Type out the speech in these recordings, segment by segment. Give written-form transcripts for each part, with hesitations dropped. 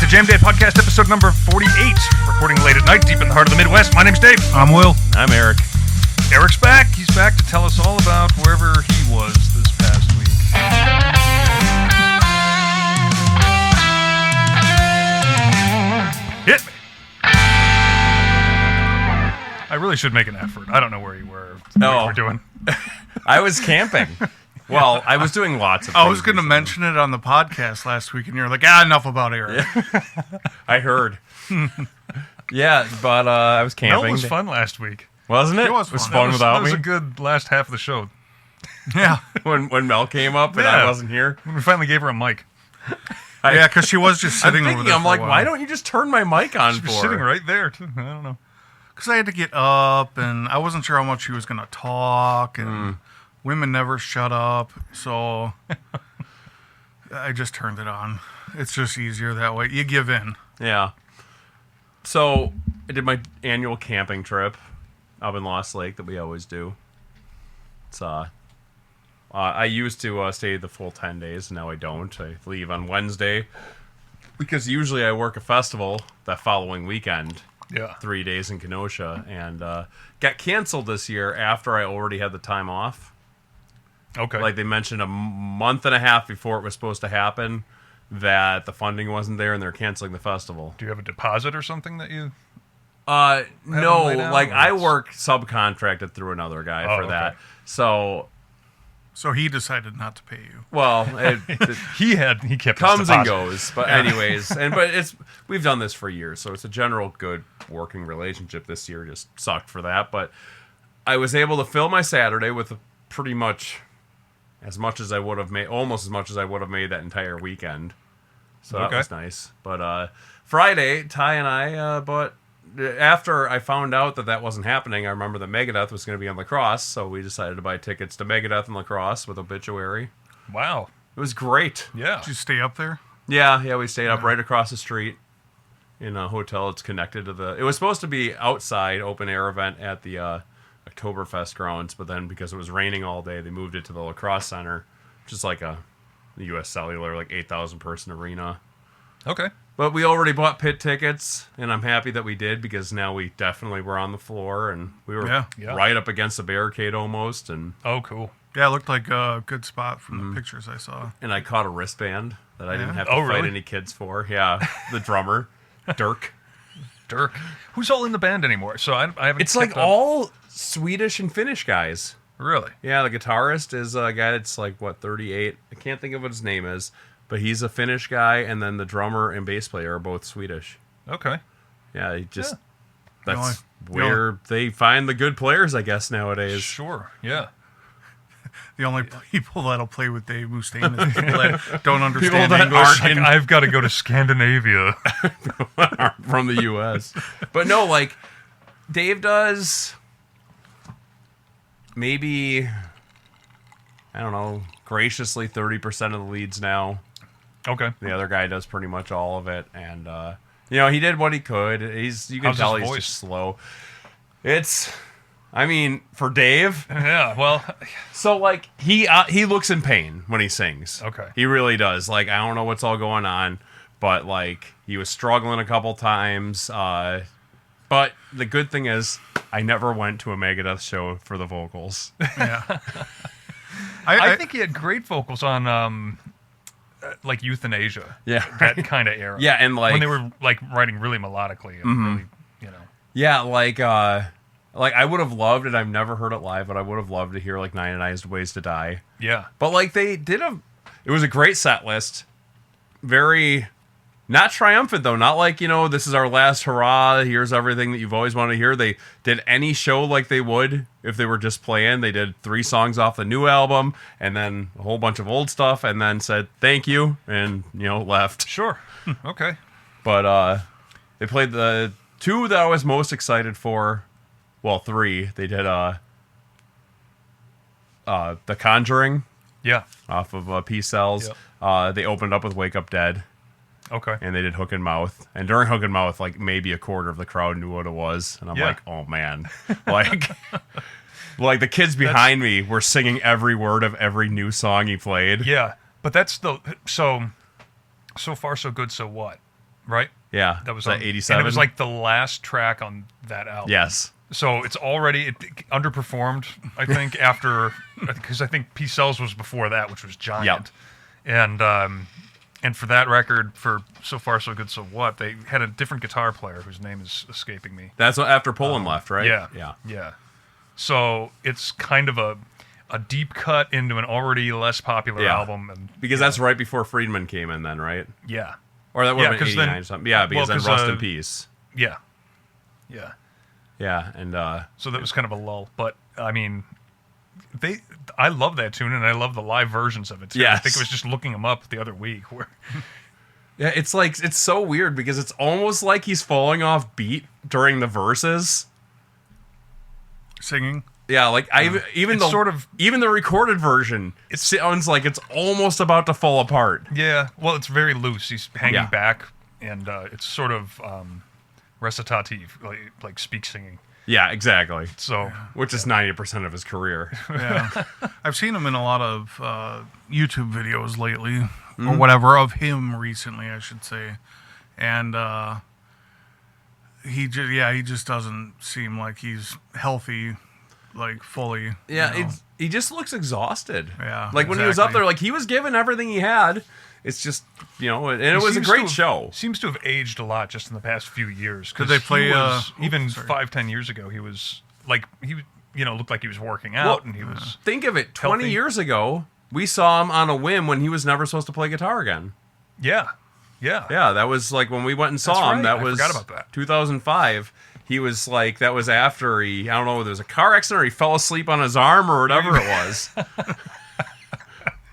to Jam Day Podcast, episode number 48. Recording late at night, deep in the heart of the Midwest. My name's Dave. I'm Will. I'm Eric. Eric's back. He's back to tell us all about wherever he was this past week. Hit me. I really should make an effort. I don't know where you were. What we're doing. I was camping. Well, I was doing lots of things. I was going to mention it on the podcast last week, and you're like, enough about Eric. Yeah. I heard. Yeah, but I was camping. Mel was fun last week. Wasn't it? It was fun without me. That was a good last half of the show. Yeah. when Mel came up and I wasn't here. When we finally gave her a mic. Yeah, because she was just sitting over there. I'm like, why don't you just turn my mic on for her? Sitting right there, too. I don't know. Because I had to get up, and I wasn't sure how much she was going to talk, and women never shut up, so I just turned it on. It's just easier that way. You give in. Yeah. So, I did my annual camping trip up in Lost Lake that we always do. It's I used to stay the full 10 days, now I don't. I leave on Wednesday, because usually I work a festival that following weekend. Yeah. 3 days in Kenosha, and got canceled this year after I already had the time off. Okay. Like they mentioned a month and a half before it was supposed to happen that the funding wasn't there and they're canceling the festival. Do you have a deposit or something that you... No, like I it's- work subcontracted through another guy for that. okay. So he decided not to pay you. Well, He kept comes his and deposit. goes, but anyways, but we've done this for years, so it's a general good working relationship. This year just sucked for that, but I was able to fill my Saturday with pretty much as much as I would have made, almost as much as I would have made that entire weekend. So that was nice. But Friday, Ty and I, but after I found out that wasn't happening, I remember that Megadeth was going to be on Lacrosse, so we decided to buy tickets to Megadeth and Lacrosse with Obituary. Wow. It was great. Yeah. Did you stay up there? Yeah, we stayed up right across the street in a hotel. It's connected to it was supposed to be outside open air event at the Oktoberfest grounds, but then because it was raining all day, they moved it to the Lacrosse Center, which is like a U.S. Cellular, like 8,000 person arena. Okay. But we already bought pit tickets, and I'm happy that we did, because now we definitely were on the floor, and we were right up against the barricade almost. And oh, cool. Yeah, it looked like a good spot from the pictures I saw. And I caught a wristband that I didn't have to fight really? any kids for. Yeah, the drummer, Dirk. Who's all in the band anymore? So I haven't. It's like all Swedish and Finnish guys. Really? Yeah, the guitarist is a guy that's like, 38? I can't think of what his name is, but he's a Finnish guy, and then the drummer and bass player are both Swedish. Okay. Yeah, that's The only- where they find the good players, I guess, nowadays. Sure. Yeah. The only people that'll play with Dave Mustaine is people that don't People understand that English. aren't in, I've got to go to Scandinavia. from the U.S. But no, like, Dave does maybe, I don't know, graciously 30% of the leads now. Okay. The other guy does pretty much all of it, and he did what he could. You can How's tell his he's voice? just slow. For Dave. Yeah. Well. So like he looks in pain when he sings. Okay. He really does. Like, I don't know what's all going on, but like he was struggling a couple times. But the good thing is, I never went to a Megadeth show for the vocals. Yeah. I think he had great vocals on like Euthanasia. Yeah. That kind of era. Yeah, and like when they were like writing really melodically and really, yeah, like I would have loved it. I've never heard it live, but I would have loved to hear like Nine Ways to Die. Yeah. But like it was a great set list. Very not triumphant though. Not like, this is our last hurrah. Here's everything that you've always wanted to hear. They did any show like they would if they were just playing. They did 3 songs off the new album and then a whole bunch of old stuff and then said thank you and left. Sure. Okay. But they played the 2 that I was most excited for. Well, 3. They did The Conjuring. Yeah. Off of Peace Cells. Yep. They opened up with Wake Up Dead. Okay. And they did Hook and Mouth. And during Hook and Mouth, like maybe a quarter of the crowd knew what it was. And I'm like, oh man. Like the kids behind me were singing every word of every new song he played. Yeah. But that's so far so good, so what? right? Yeah, That was that on 87. And it was like the last track on that album. yes. So it's already underperformed, I think, after because I think Peace Sells was before that, which was giant. And for that record, for So Far So Good So What, they had a different guitar player whose name is escaping me. That's after Poland left, right? Yeah. So it's kind of a deep cut into an already less popular album, and because that's right before Friedman came in, then, right? Yeah. Or that would have been 'cause then- 89 or something. Yeah, because well, then 'cause, Rust in Peace. Yeah. Yeah, and So that was kind of a lull, but I mean, I love that tune, and I love the live versions of it too. Yes. I think it was just looking them up the other week. Where yeah, it's like it's so weird because it's almost like he's falling off beat during the verses. Singing. Yeah, like even It's the sort of- even the recorded version, it sounds like it's almost about to fall apart. yeah, well, it's very loose. He's hanging Yeah. back, and it's sort of recitative, like speak singing. Yeah, exactly. So Which is 90% of his career. Yeah. I've seen him in a lot of YouTube videos lately, or whatever, of him recently, I should say. And he just doesn't seem like he's healthy, like fully. Yeah, you know. he just looks exhausted. Yeah, like when he was up exactly. there, like he was giving everything he had. It's just and it was a seems great to have- show. Seems to have aged a lot just in the past few years. 'Cause Did they play, he was, even sorry. 5-10 years ago? He was like looked like he was working out, and he was Think of it, 20 healthy. years ago, we saw him on a whim when he was never supposed to play guitar again. yeah. Yeah, that was like when we went and saw That's him. right. That I was forgot about that. 2005. He was like, that was after I don't know, there was a car accident or he fell asleep on his arm or whatever it was.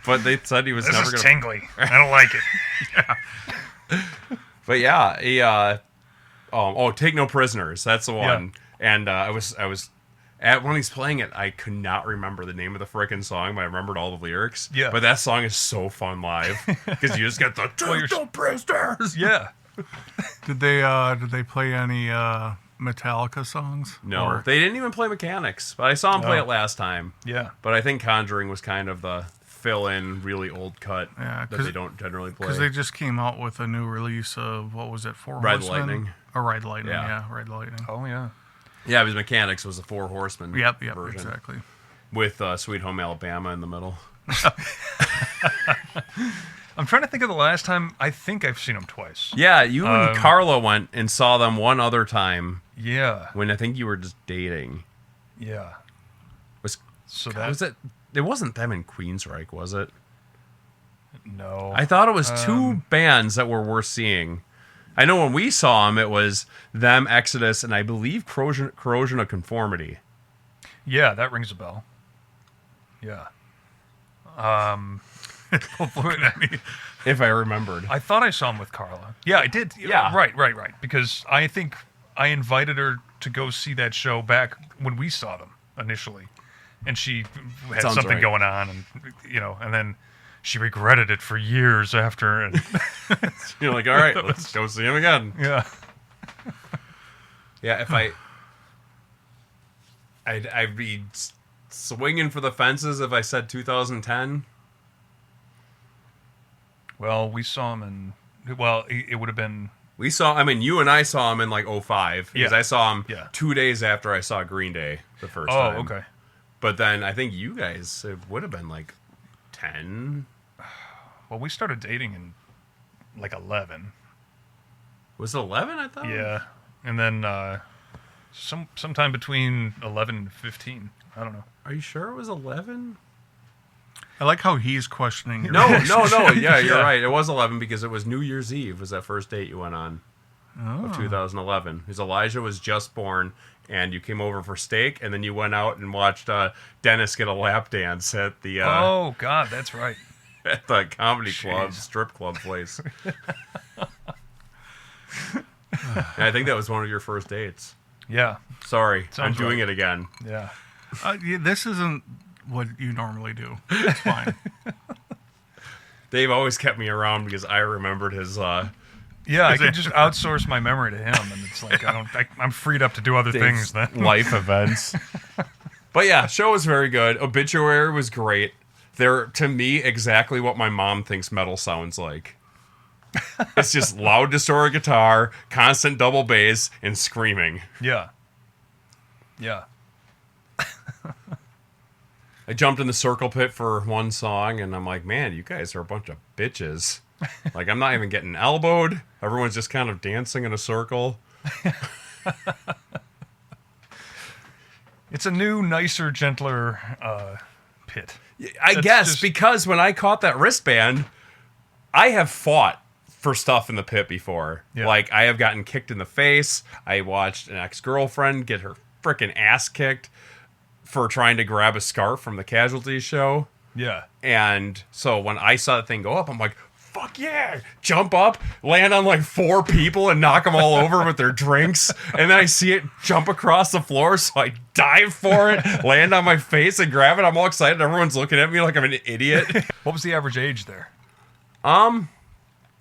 But they said he was This never is going to. tingly. I don't like it. But yeah, he, Take No Prisoners. That's the one. And I was when he's playing it, I could not remember the name of the frickin' song, but I remembered all the lyrics. Yeah. But that song is so fun live because you just get the Take No Prisoners. Yeah. Did they play any Metallica songs? No, Or- they didn't even play Mechanics, but I saw him play No. it last time. Yeah. But I think Conjuring was kind of the fill-in, really old cut Yeah, that they don't generally play. Because they just came out with a new release of, what was it, Four Ride the Horsemen? Lightning. Or Ride the Lightning, Yeah. yeah, Ride the Lightning. Oh yeah. Yeah, because Mechanics was the Four Horsemen Yep, version exactly. with Sweet Home Alabama in the middle. I'm trying to think of the last time. I think I've seen him twice. Yeah, you and Carla went and saw them one other time Yeah. when I think you were just dating. Yeah. Was So was it? It wasn't them in Queensryche, was it? No. I thought it was two bands that were worth seeing. I know when we saw them, it was them, Exodus, and I believe Corrosion of Conformity. Yeah, that rings a bell. Yeah. If I remembered. I thought I saw him with Carla. Yeah, I did. Yeah. Right. Because I think I invited her to go see that show back when we saw them initially. And she had Sounds something right. going on, and and then she regretted it for years after. And You're like, all right, let's go see him again. yeah. Yeah, if I'd be swinging for the fences if I said 2010. Well, we saw him in. Well, it would have been. You and I saw him in like 05. Because Yeah. I saw him Yeah. 2 days after I saw Green Day the first Oh, time. okay. But then I think you guys, it would have been like 10. Well, we started dating in like 11. Was it 11, I thought? Yeah, and then sometime between 11 and 15. I don't know. Are you sure it was 11? I like how he's questioning your No. Yeah, Yeah. you're right. It was 11 because it was New Year's Eve was that first date you went on of 2011. Because Elijah was just born, and you came over for steak, and then you went out and watched Dennis get a lap dance at the Oh God, that's right. at the comedy club, Jeez. strip club place. And I think that was one of your first dates. Yeah, Sorry, I'm Sounds doing right. it again. yeah. This isn't what you normally do. It's fine. Dave always kept me around because I remembered his. Yeah, I can just outsource my memory to him, and it's like I'm freed up to do other things then. life events. But yeah, show was very good. Obituary was great. They're, to me, exactly what my mom thinks metal sounds like. It's just loud distorted guitar, constant double bass, and screaming. Yeah. Yeah. I jumped in the circle pit for one song, and I'm like, man, you guys are a bunch of bitches. Like, I'm not even getting elbowed. Everyone's just kind of dancing in a circle. It's a new, nicer, gentler pit. I That's guess, just- because when I caught that wristband, I have fought for stuff in the pit before. Yeah. Like, I have gotten kicked in the face. I watched an ex-girlfriend get her freaking ass kicked for trying to grab a scarf from the casualty show. Yeah. And so when I saw that thing go up, I'm like, fuck yeah, jump up, land on like 4 people and knock them all over with their drinks. And then I see it jump across the floor. So I dive for it, land on my face and grab it. I'm all excited. Everyone's looking at me like I'm an idiot. What was the average age there?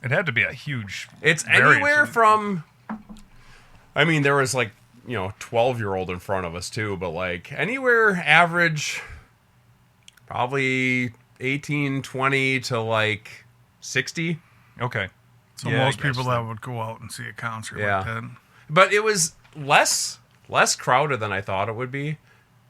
It had to be a huge. It's variance. anywhere from, I mean, there was like, 12-year-old in front of us too, but like anywhere average, probably 18, 20 to like 60. Okay. So Yeah, I most guess people so. that would go out and see a concert Yeah. like that. But it was less crowded than I thought it would be.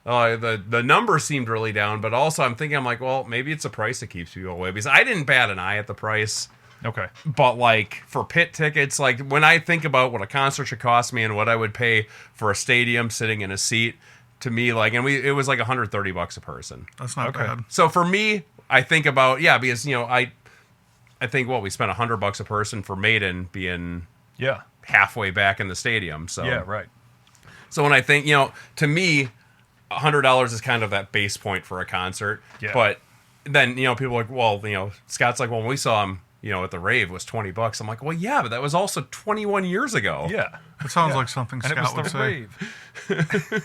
The number seemed really down, but also I'm like, well, maybe it's the price that keeps people away, because I didn't bat an eye at the price. Okay. But like for pit tickets, like when I think about what a concert should cost me and what I would pay for a stadium sitting in a seat, to me, like, and it was like $130 a person. That's not Okay. bad. So for me, I think about, because I think we spent $100 a person for Maiden being Yeah. halfway back in the stadium. So Yeah. Right. So when I think, to me, $100 is kind of that base point for a concert. Yeah. But then, people are like, well, Scott's like, well, when we saw him, at the rave was $20. I'm like, well, yeah, but that was also 21 years ago. Yeah. It sounds Yeah. like something And it was Scott would the say. rave.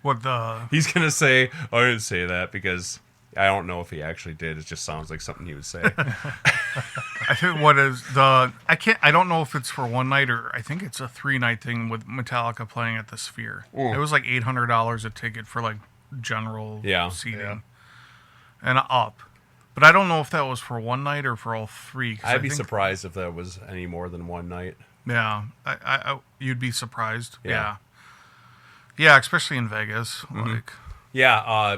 What the? He's going to say, I didn't say that, because I don't know if he actually did. It just sounds like something he would say. I think what is the? I don't know if it's for one night or I think it's a 3-night thing with Metallica playing at the Sphere. Mm. It was like $800 a ticket for like general Yeah. seating Yeah. and up. But I don't know if that was for one night or for all 3. 'Cause I I'd be think- surprised if that was any more than one night. Yeah, you'd be surprised. Yeah. Yeah, especially in Vegas. Like, Yeah,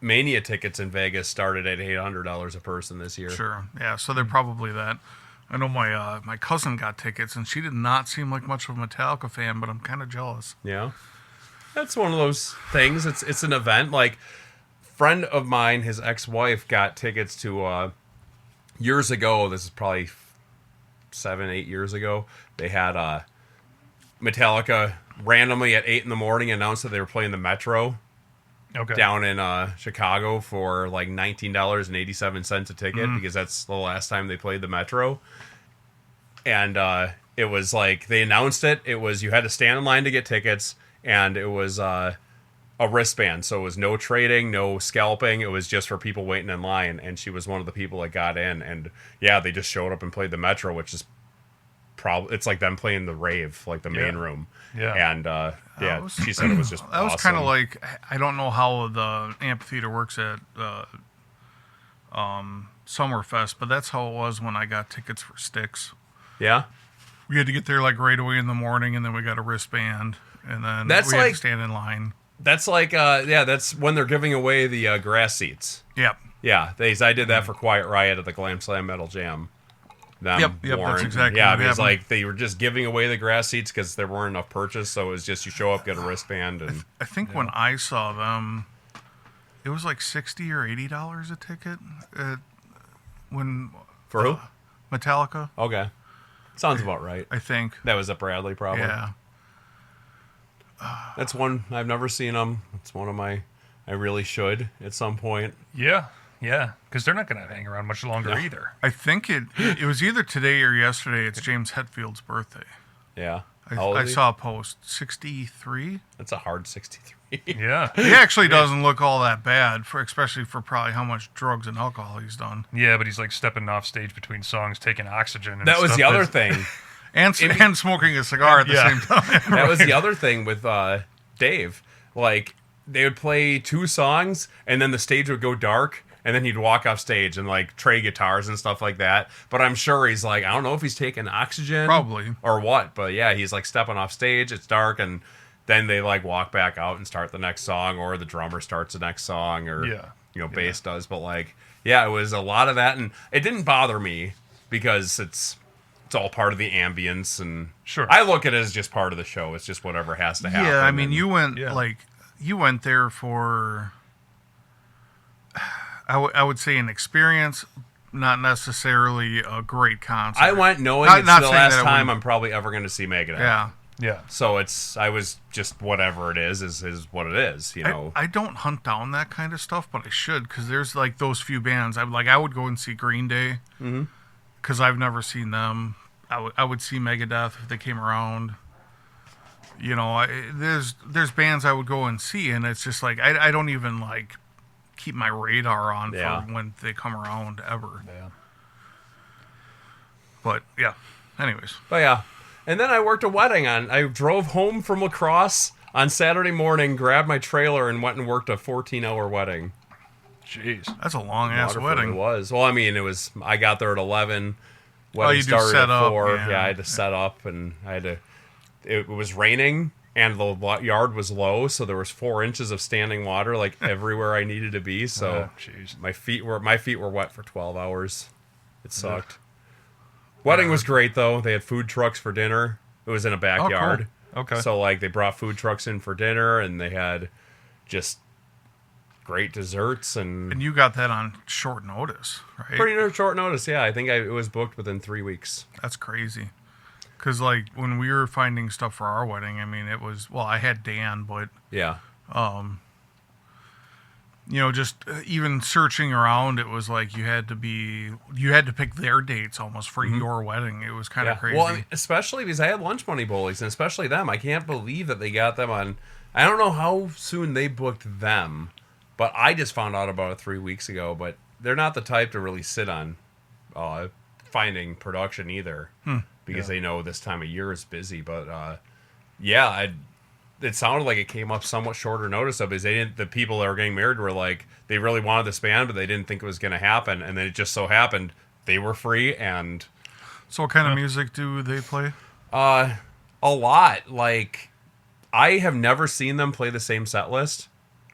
Mania tickets in Vegas started at $800 a person this year. sure. Yeah, so they're probably that. I know my cousin got tickets, and she did not seem like much of a Metallica fan, but I'm kind of jealous. Yeah. That's one of those things. It's an event. Like, friend of mine, his ex-wife got tickets to years ago. This is probably 7-8 years ago. They had Metallica randomly at 8 a.m. announced that they were playing the Metro Okay. down in Chicago for like $19.87 a ticket, because that's the last time they played the Metro. And it was like, they announced it. It was, you had to stand in line to get tickets, and it was a wristband. So it was no trading, no scalping. It was just for people waiting in line. And she was one of the people that got in. And yeah, they just showed up and played the Metro, which is probably, it's like them playing the rave, like the main room. Yeah. And yeah, was- she said it was just That was kind of awesome. like, I don't know how the amphitheater works at Summerfest, but that's how it was when I got tickets for Styx. Yeah. We had to get there like right away in the morning, and then we got a wristband, and then That's we had like- to stand in line. That's like, that's when they're giving away the grass seats. Yep. Yeah, I did that for Quiet Riot at the Glam Slam Metal Jam. Yep, that's exactly Yeah, what because happened. like they were just giving away the grass seats because there weren't enough purchase, so it was just you show up, get a wristband, and I think when I saw them, it was like $60 or $80 a ticket. When for who? Metallica, Okay, sounds about right. I think. That was at Bradley, probably. Yeah. That's one I've never seen them. It's one of my. I really should at some point. Yeah. Yeah. Because they're not going to hang around much longer No. either. I think it was either today or yesterday. It's James Hetfield's birthday. Yeah, How old I is he? saw a post. 63. That's a hard 63. Yeah. He actually doesn't look all that bad, especially for probably how much drugs and alcohol he's done. Yeah, but he's like stepping off stage between songs, taking oxygen. And That was stuff the other that's- thing. And smoking a cigar at the Yeah. same time. That was the other thing with Dave. Like, they would play 2 songs, and then the stage would go dark, and then he'd walk off stage and like tray guitars and stuff like that. But I'm sure he's like, I don't know if he's taking oxygen, Probably. or what. But yeah, he's like stepping off stage. It's dark, and then they like walk back out and start the next song, or the drummer starts the next song, or bass does. But like, yeah, it was a lot of that, and it didn't bother me because it's all part of the ambience, and Sure. I look at it as just part of the show. It's just whatever has to happen. Yeah, I mean, and- you went there for, I would say, an experience, not necessarily a great concert. I went knowing Not- it's not the saying last that it time wouldn't- I'm probably ever going to see Megadeth. Yeah. Yeah. So I was just whatever it is what it is, you know. I don't hunt down that kind of stuff, but I should, because there's like those few bands. I would go and see Green Day, because I've never seen them. I would see Megadeth if they came around. You know, there's bands I would go and see, and it's just like I don't even like keep my radar on Yeah. for when they come around ever. Yeah. But yeah, anyways, But yeah. And then I worked a wedding I drove home from La Crosse on Saturday morning, grabbed my trailer, and went and worked a 14-hour wedding. Jeez. that's a long ass Waterford wedding. It was. Well, I mean, I got there at 11. Wedding you do started set at up, 4. yeah. Yeah, I had to set up, and it was raining, and the yard was low, so there was 4 inches of standing water like everywhere I needed to be. So jeez. my feet were wet for 12 hours. It sucked. Wedding was great though. They had food trucks for dinner. It was in a backyard. Okay. So like they brought food trucks in for dinner, and they had just great desserts And you got that on short notice, right? pretty short notice. Yeah, I think it was booked within 3 weeks. That's crazy. Because, like, when we were finding stuff for our wedding, I mean, it was, well, I had Dan, but, Yeah. you know, just even searching around, it was like you had to pick their dates almost for your wedding. It was kind of crazy. Well, and especially because I had lunch money bullies, and especially them. I can't believe that they got them on. I don't know how soon they booked them, but I just found out about it 3 weeks ago. But they're not the type to really sit on finding production either, because they know this time of year is busy. But it sounded like it came up somewhat shorter notice of, because the people that were getting married were like, they really wanted this band, but they didn't think it was going to happen, and then it just so happened they were free. And So what kind of music do they play? a lot. Like, I have never seen them play the same set list.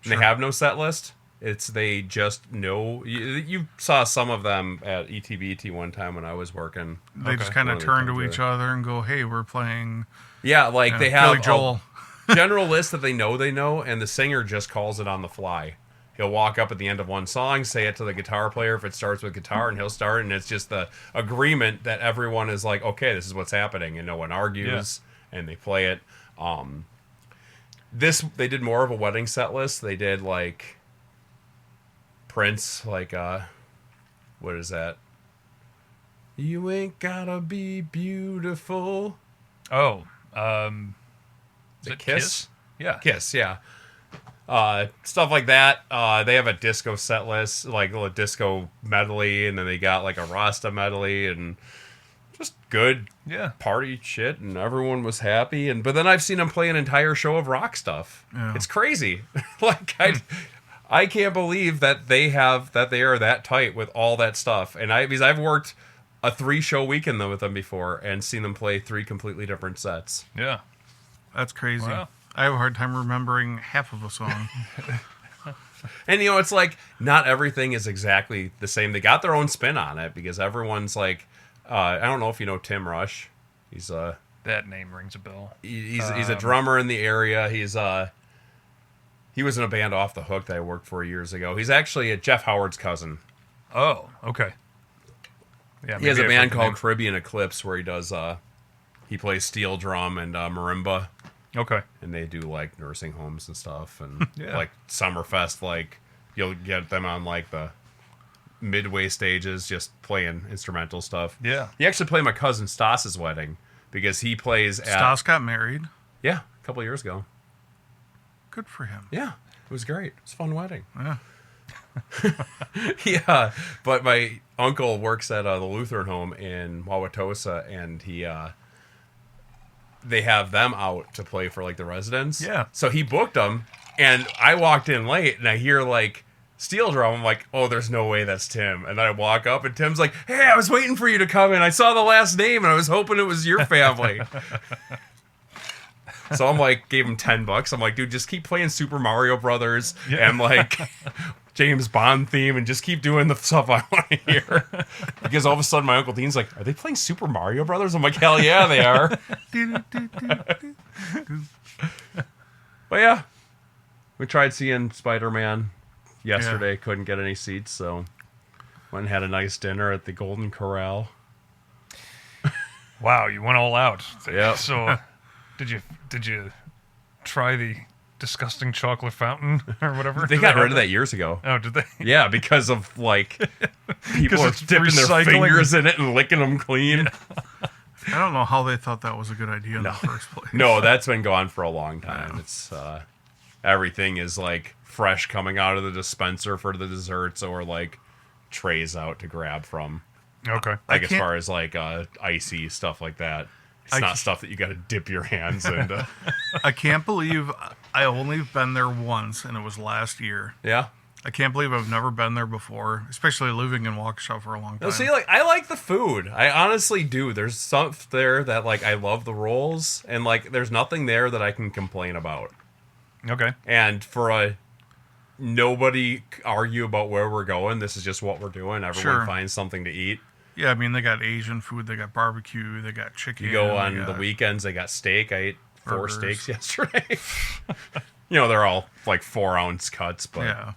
They have no set list. They just know. You saw some of them at ETBT one time when I was working. They just kind One of of the turn to times each there. other and go, hey, we're playing Yeah, like they Billy have Joel. a general list that they know, and the singer just calls it on the fly. He'll walk up at the end of one song, say it to the guitar player if it starts with guitar, and he'll start, and it's just the agreement that everyone is like, okay, this is what's happening, and no one argues, and they play it. They did more of a wedding set list. They did like Prince, like what is that? You ain't gotta be beautiful. Oh, is The it Kiss? Yeah. Kiss, yeah. Stuff like that. They have a disco set list, like a disco medley, and then they got like a Rasta medley, and just good Yeah. party shit, and everyone was happy. But then I've seen them play an entire show of rock stuff. Yeah. It's crazy. Like I can't believe that they are that tight with all that stuff. And because I've worked a 3-show weekend with them before and seen them play 3 completely different sets. Yeah. That's crazy. Wow. I have a hard time remembering half of a song. And it's like not everything is exactly the same. They got their own spin on it, because everyone's like, I don't know if you know Tim Rush. He's That name rings a bell. he's a drummer in the area. He was in a band Off the Hook that I worked for years ago. He's actually Jeff Howard's cousin. Oh, okay. Yeah, He has a maybe I've band heard the called name. Caribbean Eclipse where he plays steel drum and marimba, Okay. and they do like nursing homes and stuff, and Yeah. like Summerfest. Like you'll get them on like the midway stages, just playing instrumental stuff. Yeah. He actually played my cousin Stas's wedding, because he plays at Stas got married. a couple years ago. Good for him. Yeah, it was great. It was a fun wedding. Yeah. Yeah, but my uncle works at the Lutheran home in Wauwatosa, and they have them out to play for like the residents. Yeah. So he booked them, and I walked in late, and I hear like steel drum. I'm like, oh, there's no way that's Tim. And then I walk up, and Tim's like, hey, I was waiting for you to come in. I saw the last name, and I was hoping it was your family. So I'm like, gave him $10. I'm like, dude, just keep playing Super Mario Brothers and like James Bond theme, and just keep doing the stuff I want to hear. Because all of a sudden, my Uncle Dean's like, are they playing Super Mario Brothers? I'm like, hell yeah, they are. But yeah, we tried seeing Spider-Man yesterday. Yeah. Couldn't get any seats, so went and had a nice dinner at the Golden Corral. Wow, you went all out. Yeah. So, did you try the disgusting chocolate fountain or whatever? They got rid of that years ago. Oh, did they? Yeah, because of like people are it's dipping their recycling. fingers in it and licking them clean. I don't know how they thought that was a good idea in the first place. No, that's been gone for a long time. It's everything is like fresh coming out of the dispenser for the desserts, or like trays out to grab from. Okay. Like as can't- far as like icy stuff like that. It's not stuff that you got to dip your hands into. I can't believe I only been there once, and it was last year. Yeah. I can't believe I've never been there before, especially living in Waukesha for a long time. No, see, like I like the food. I honestly do. There's stuff there that like I love the rolls, and like there's nothing there that I can complain about. Okay. And for a nobody argue about where we're going. This is just what we're doing. Everyone Sure. finds something to eat. Yeah, I mean, they got Asian food, they got barbecue, they got chicken. You go they on the got- weekends, they got steak. I ate 4 Burgers. steaks yesterday. You know, they're all like 4-ounce cuts, but Yeah.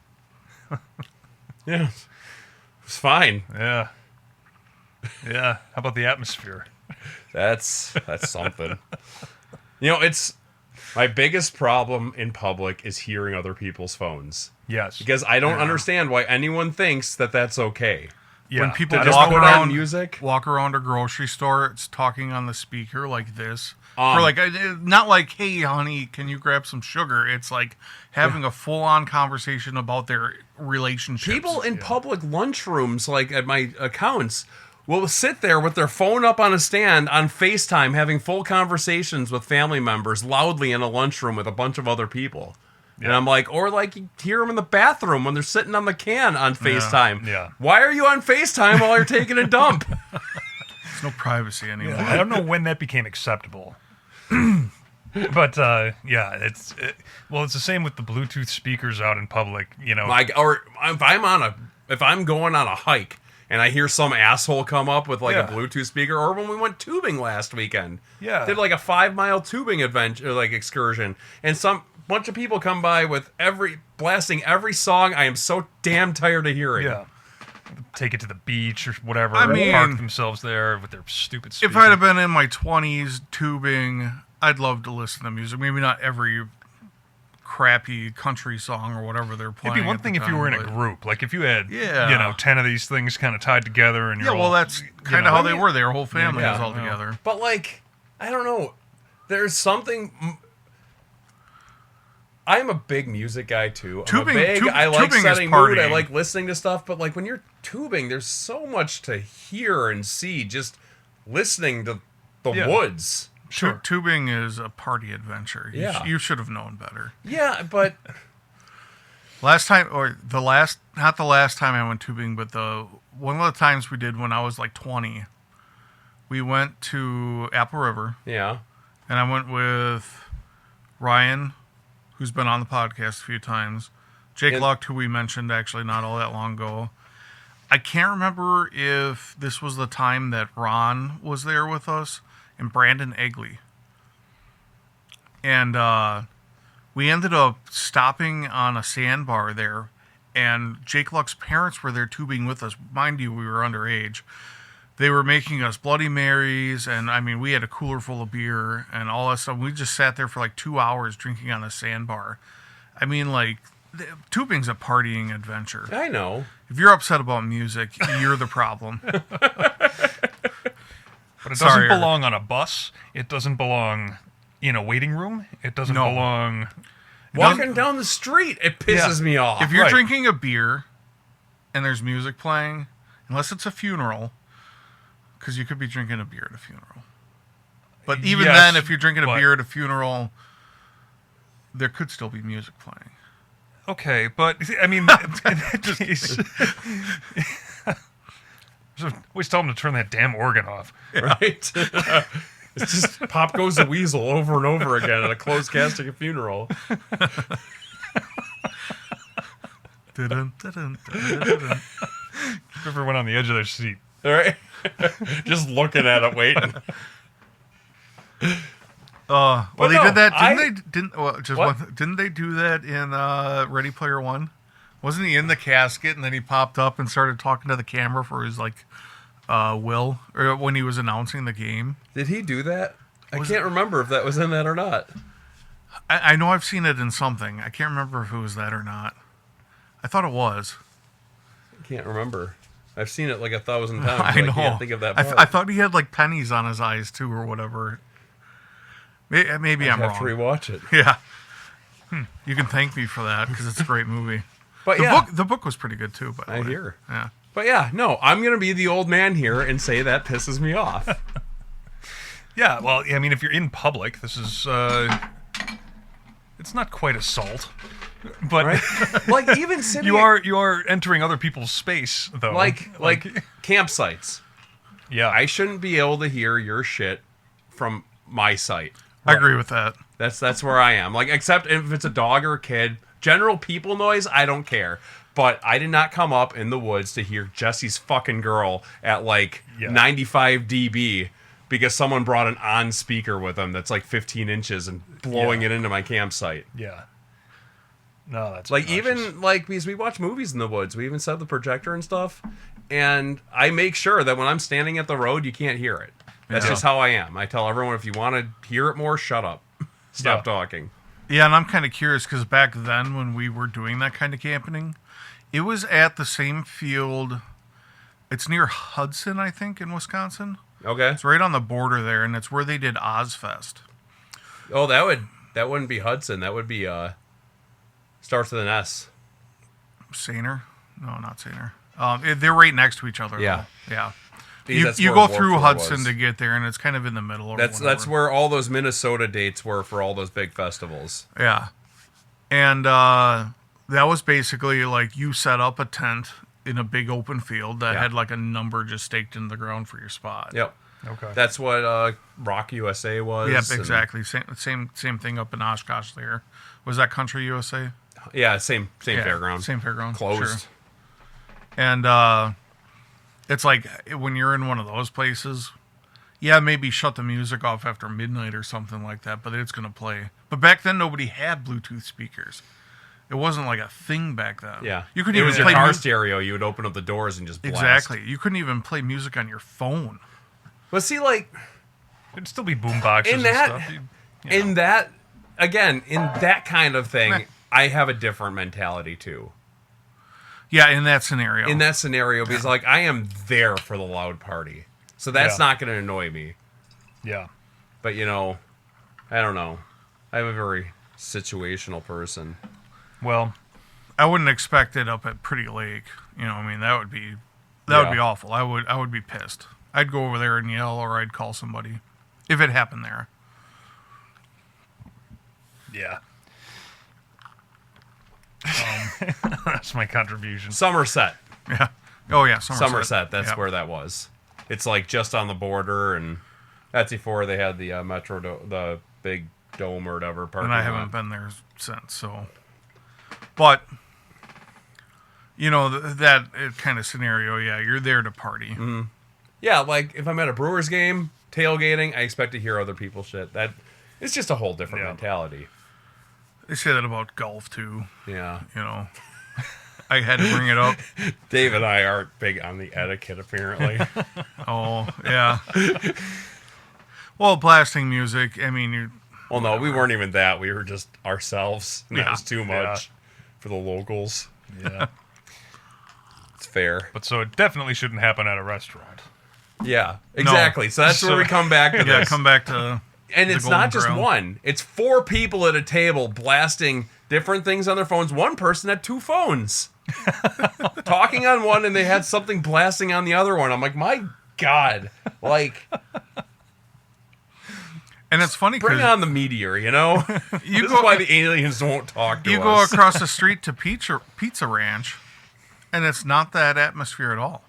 yeah, it's fine. Yeah. Yeah. How about the atmosphere? That's something. You know, it's my biggest problem in public is hearing other people's phones, Yes. because I don't understand why anyone thinks that that's okay. Yeah. When people To That is just walk put totally- on around, music. walk around a grocery store, it's talking on the speaker like this. Um, For like, not like, hey, honey, can you grab some sugar? It's like having a full-on conversation about their relationships. People in public lunchrooms, like at my accounts, will sit there with their phone up on a stand on FaceTime having full conversations with family members loudly in a lunchroom with a bunch of other people. And I'm like, or like you hear them in the bathroom when they're sitting on the can on FaceTime. Yeah. Why are you on FaceTime while you're taking a dump? There's no privacy anymore. I don't know when that became acceptable. But yeah, it's the same with the Bluetooth speakers out in public. You know, Like, or if I'm going on a hike and I hear some asshole come up with like Yeah. a Bluetooth speaker, or when we went tubing last weekend, Yeah. did like a 5-mile tubing adventure, like excursion, and some bunch of people come by with blasting every song I am so damn tired of hearing. yeah, take it to the beach or whatever. I or mean, park themselves there with their stupid. If I'd have been in my 20s tubing, I'd love to listen to music. Maybe not every crappy country song or whatever they're playing. It'd be one at the thing if you time, were in a but- group, like if you had, Yeah. 10 of these things kind of tied together, and Yeah, you're well, all, that's you kind know, of how I they mean, were. Their whole family Yeah. was all together. But like, I don't know. There's something. I'm a big music guy too. I like tubing is setting mood. I partying. like listening to stuff. But like when you're tubing, there's so much to hear and see just listening to the Yeah. woods. Sure. Tubing is a party adventure. Yeah. You should have known better. Yeah, but Not the last time I went tubing, but one of the times we did when I was like 20, we went to Apple River, yeah, and I went with Ryan, who's been on the podcast a few times, Jake And- Luck, who we mentioned actually not all that long ago. I can't remember if this was the time that Ron was there with us, and Brandon Egley. And we ended up stopping on a sandbar there, and Jake Luck's parents were there tubing with us. Mind you, we were underage. They were making us Bloody Marys, and I mean, we had a cooler full of beer and all that stuff. We just sat there for like 2 hours drinking on a sandbar. I mean, like, tubing's a partying adventure. I know. If you're upset about music, you're the problem. But it Sorry, doesn't Eric. belong on a bus. It doesn't belong in a waiting room. It doesn't No. belong. Walking down the street, it pisses Yeah. me off. If you're Right. drinking a beer and there's music playing, unless it's a funeral, because you could be drinking a beer at a funeral. But even Yes, then, if you're drinking a but- beer at a funeral, there could still be music playing. Okay, but I mean, in that case, always tell them to turn that damn organ off. Right? It's just Pop Goes the Weasel over and over again at a closed casting funeral. Everyone on the edge of their seat. All right? Just looking at it, waiting. Well, Well, they no, did that. I- Didn't they do that in Ready Player One? Wasn't he in the casket and then he popped up and started talking to the camera for his will, or when he was announcing the game? Did he do that? I can't remember if that was in that or not. I know I've seen it in something. I can't remember if it was that or not. I thought it was. I can't remember. I've seen it like 1,000 times. I know. I can't think of that part. I thought he had like pennies on his eyes too, or whatever. Maybe I'm I have to wrong. rewatch it. Yeah. You can thank me for that because it's a great movie. But The book was pretty good too. By the I way. hear. Yeah. But yeah, no, I'm going to be the old man here and say that pisses me off. Yeah, well, I mean, if you're in public, this is it's not quite assault, but Right? Like, even sitting you are entering other people's space, though. like campsites. Yeah, I shouldn't be able to hear your shit from my site. I agree with that. That's where I am. Like, except if it's a dog or a kid, general people noise, I don't care. But I did not come up in the woods to hear Jesse's fucking girl at 95 dB because someone brought an on speaker with them that's like 15 inches and blowing it into my campsite. yeah. No, that's Like, obnoxious. even because we watch movies in the woods, we even set up the projector and stuff, and I make sure that when I'm standing at the road, you can't hear it. That's Yeah. just how I am. I tell everyone, if you want to hear it more, shut up. Stop talking. Yeah, and I'm kind of curious because back then when we were doing that kind of camping, it was at the same field. It's near Hudson, I think, in Wisconsin. Okay. It's right on the border there, and it's where they did Ozfest. Oh, that wouldn't be Hudson. That would be starts with an S. Sainer? No, not Sainer. They're right next to each other. Yeah. though. Yeah. Because that's You where go through Warped Tour Hudson was. to get there, and it's kind of in the middle. Or That's whatever. where all those Minnesota dates were for all those big festivals. Yeah. And that was basically like you set up a tent in a big open field that Yeah. had like a number just staked into the ground for your spot. Yep. okay. That's what Rock USA was. Yep, and- exactly. Same thing up in Oshkosh there. Was that Country USA? Yeah, same Yeah, fairground. Same fairground. Closed. Sure. And it's like when you're in one of those places, yeah, maybe shut the music off after midnight or something like that, but it's going to play. But back then, nobody had Bluetooth speakers. It wasn't like a thing back then. Yeah. You couldn't it even was your play car mu- stereo. You would open up the doors and just blast. Exactly. You couldn't even play music on your phone. But see, like, It'd still be boom boxes in and that, stuff. in that, again, in that kind of thing, I have a different mentality too. Yeah, in that scenario. In that scenario, because like I am there for the loud party, so that's Yeah. not going to annoy me. Yeah. But I don't know. I'm a very situational person. Well, I wouldn't expect it up at Pretty Lake. I mean, that would be awful. I would be pissed. I'd go over there and yell, or I'd call somebody if it happened there. yeah. That's my contribution. Somerset. Yeah. Oh yeah, Somerset. That's Yep. where that was. It's like just on the border, and that's before they had the the big dome or whatever. And I haven't been there since. So, but that kind of scenario, yeah, you're there to party. Mm-hmm. Yeah, like if I'm at a Brewers game tailgating, I expect to hear other people's shit. That it's just a whole different Yeah. mentality. They say that about golf too. Yeah. I had to bring it up. Dave and I aren't big on the etiquette, apparently. Oh yeah. Well, blasting music. I mean, Well, no, we weren't even that. We were just ourselves. And that Yeah. was too much for the locals. Yeah. It's fair. But so it definitely shouldn't happen at a restaurant. Yeah, exactly. So that's where we come back to yeah, this. come back to. And the it's Golden not just Corral. one. It's 4 people at a table blasting different things on their phones. One person had 2 phones. Talking on one, and they had something blasting on the other one. I'm like, my God. Like, And it's funny Bring because on the meteor, you know? This is go- why the aliens won't talk to you us. go across the street to Pizza Ranch, and it's not that atmosphere at all.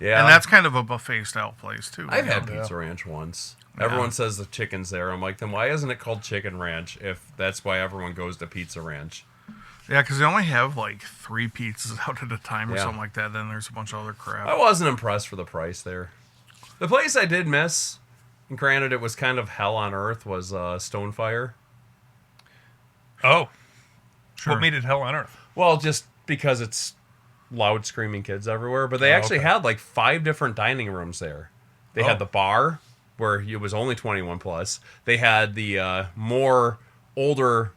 Yeah. And that's kind of a buffet style place too. I've you had know? Pizza Ranch once. Everyone says the chicken's there. I'm like, then why isn't it called Chicken Ranch if that's why everyone goes to Pizza Ranch? Yeah, because they only have like 3 pizzas out at a time or Yeah. something like that. Then there's a bunch of other crap. I wasn't impressed for the price there. The place I did miss, and granted it was kind of hell on earth, was Stonefire. Oh, Sure. what made it hell on earth? Well, just because it's loud screaming kids everywhere. But they actually okay. had like 5 different dining rooms there. They Oh. had the bar, where it was only 21 plus. They had the more older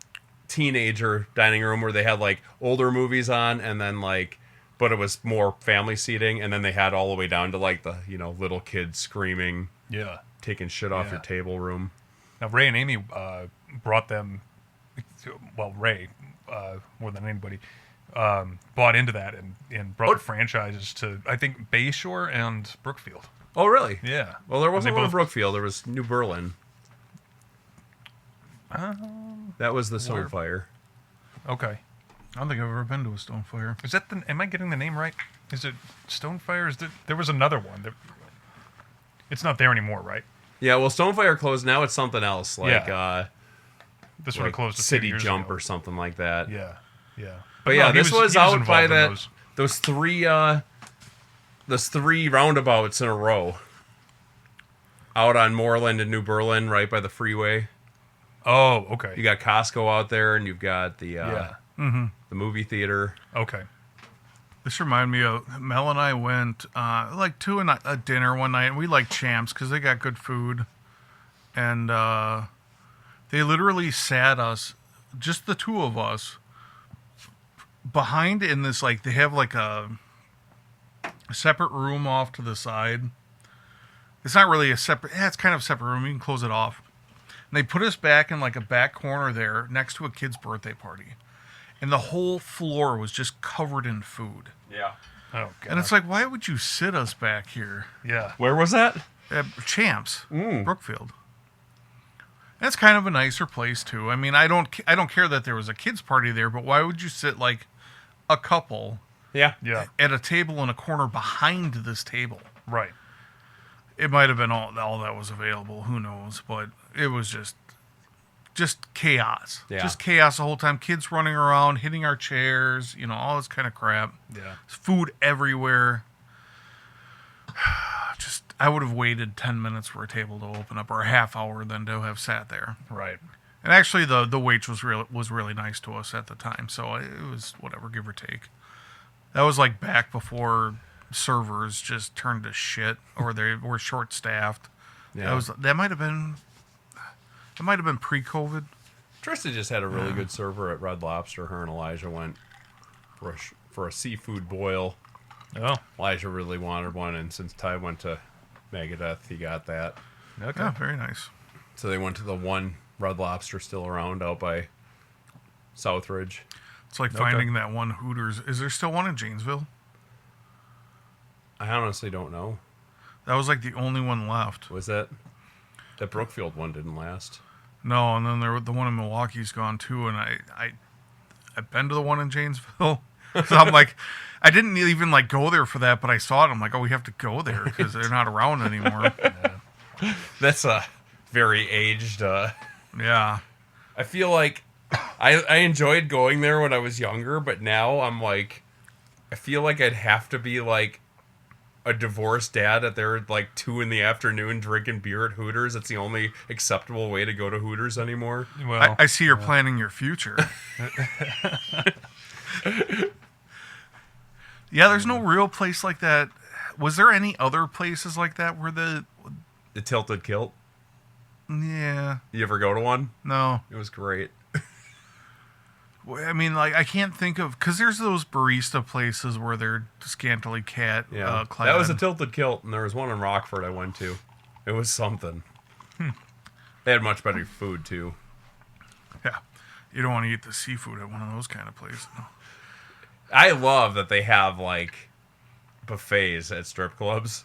teenager dining room where they had like older movies on, and then like, but it was more family seating. And then they had all the way down to like the, you know, little kids screaming, Yeah. taking shit off Yeah. your table room. Now Ray and Amy brought them. Well, Ray more than anybody bought into that and brought the franchises to, I think, Bayshore and Brookfield. Oh, really? Yeah. Well, there wasn't They one in both- Brookfield. There was New Berlin. That was the Stonefire. Okay. I don't think I've ever been to a Stonefire. Is that the? Am I getting the name right? Is it Stonefire? There was another one. It's not there anymore, right? Yeah, well, Stonefire closed. Now it's something else, like Yeah. This would have like closed a few City years Jump ago. or something like that. Yeah. Yeah. But yeah, no, he this was he out involved by in that those 3 roundabouts in a row. Out on Moreland and New Berlin, right by the freeway. Oh, okay. You got Costco out there, and you've got the Yeah. the movie theater. Okay. This reminded me of Mel and I went like to a dinner one night, and we like Champs because they got good food, and they literally sat us, just the 2 of us, behind in this, like, they have like a separate room off to the side. It's not really a separate, it's kind of a separate room. You can close it off. And they put us back in like a back corner there next to a kid's birthday party. And the whole floor was just covered in food. Yeah. Oh, God. And it's like, why would you sit us back here? Yeah. Where was that? At Champs, Brookfield. That's kind of a nicer place too. I mean, I don't care that there was a kids party there, but why would you sit like a couple Yeah. Yeah. at a table in a corner behind this table? Right. It might have been all that was available. Who knows? But it was just chaos. Yeah. Just chaos the whole time. Kids running around, hitting our chairs, all this kind of crap. Yeah. Food everywhere. I would have waited 10 minutes for a table to open up, or a half hour than to have sat there. Right. And actually, the waitress was really nice to us at the time, so it was whatever, give or take. That was like back before servers just turned to shit, or they were short staffed. Yeah. That might have been pre-COVID. Trista just had a really good server at Red Lobster. Her and Elijah went for a seafood boil. Oh. Elijah really wanted one, and since Ty went to Megadeth, he got that. Okay. Yeah, very nice. So they went to the one Red Lobster still around out by Southridge. It's like finding that one Hooters. Is there still one in Janesville? I honestly don't know. That was like the only one left. Was that Brookfield one didn't last? No, and then the one in Milwaukee's gone too, and I've been to the one in Janesville. So I'm like, I didn't even like go there for that, but I saw it. I'm like, oh, we have to go there because they're not around anymore. That's a very aged. Yeah. I feel like I enjoyed going there when I was younger, but now I'm like, I feel like I'd have to be like a divorced dad at there like 2 PM drinking beer at Hooters. It's the only acceptable way to go to Hooters anymore. Well, I see you're planning your future. Yeah, there's no real place like that. Was there any other places like that where The Tilted Kilt. yeah, You ever go to one? no. It was great. I mean, like, I can't think of, because there's those barista places where they're scantily clad. Yeah, that was a Tilted Kilt, and there was one in Rockford I went to. It was something. They had much better food too. Yeah. You don't want to eat the seafood at one of those kind of places. No. I love that they have like buffets at strip clubs.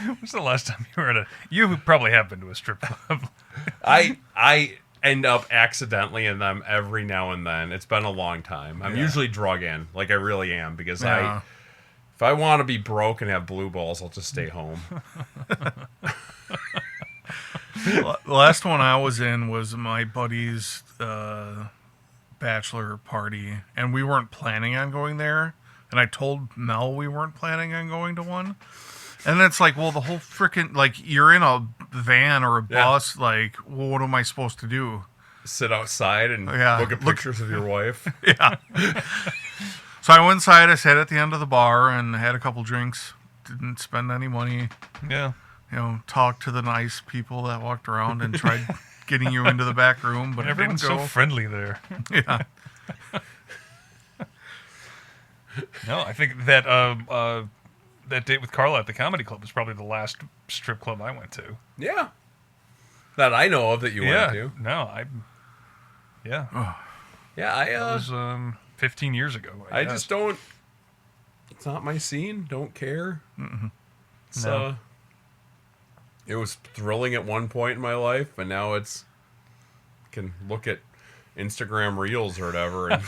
When's the last time you were at a? You probably have been to a strip club. I end up accidentally in them every now and then. It's been a long time. I'm usually drug in, like I really am, because if I want to be broke and have blue balls, I'll just stay home. The last one I was in was my buddy's bachelor party, and we weren't planning on going there. And I told Mel we weren't planning on going to one. And it's like, well, the whole freaking, like, you're in a van or a bus, like, well, what am I supposed to do? Sit outside and look at pictures of your wife. Yeah. So I went inside, I sat at the end of the bar and had a couple drinks. Didn't spend any money. Yeah. You know, talked to the nice people that walked around and tried getting you into the back room, but everyone's it didn't go. so friendly there. Yeah. No, I think that that date with Carla at the comedy club was probably the last strip club I went to. Yeah. That I know of that you went to. No, yeah. Yeah, That was 15 years ago. I just don't. It's not my scene. Don't care. So it was thrilling at one point in my life, and now it's can look at Instagram Reels or whatever. And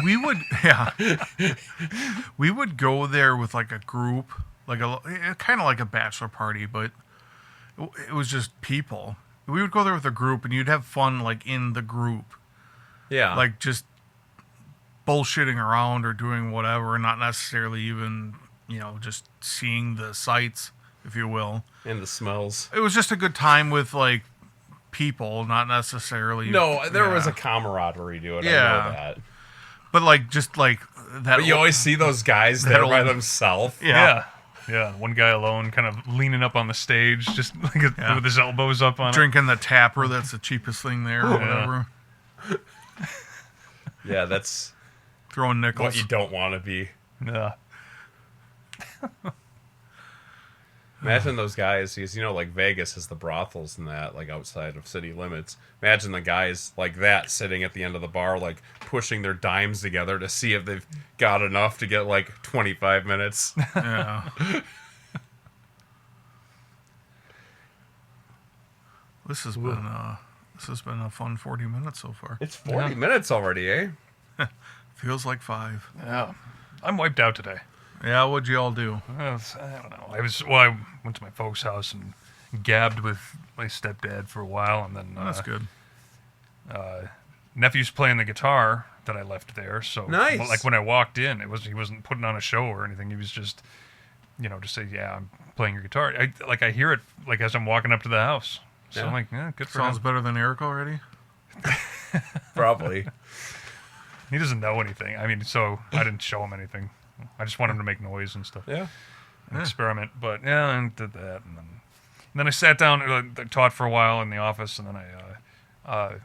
we would go there with like a group, like kind of like a bachelor party, but it was just people. We would go there with a group, and you'd have fun like in the group. Yeah, like just bullshitting around or doing whatever, not necessarily even, just seeing the sights, if you will. And the smells. It was just a good time with, like, people, not necessarily... No, there was a camaraderie to it, I know that. But, like, just, like... that. But you always see those guys there by themselves. Yeah. Yeah, one guy alone, kind of leaning up on the stage, just like with his elbows up on drinking the tapper, that's the cheapest thing there, or whatever. Yeah, that's... Throwing nickels. What you don't want to be. Yeah. Imagine those guys, because, like Vegas has the brothels and that, like outside of city limits. Imagine the guys like that sitting at the end of the bar, like pushing their dimes together to see if they've got enough to get like 25 minutes. Yeah. This has been a fun 40 minutes so far. It's 40 minutes already, eh? Feels like 5. Yeah. I'm wiped out today. Yeah, what'd you all do? I don't know. I went to my folks' house and gabbed with my stepdad for a while, and then That's good. Nephew's playing the guitar that I left there. So nice. Like when I walked in, he wasn't putting on a show or anything. He was just, to say, yeah, I'm playing your guitar. I hear it like as I'm walking up to the house. So I'm like, yeah, good for him. Sounds better than Eric already. Probably. He doesn't know anything. I mean, so I didn't show him anything. I just want him to make noise and stuff. Yeah. And experiment. But yeah, I did that, and then I sat down. I taught for a while in the office, and then I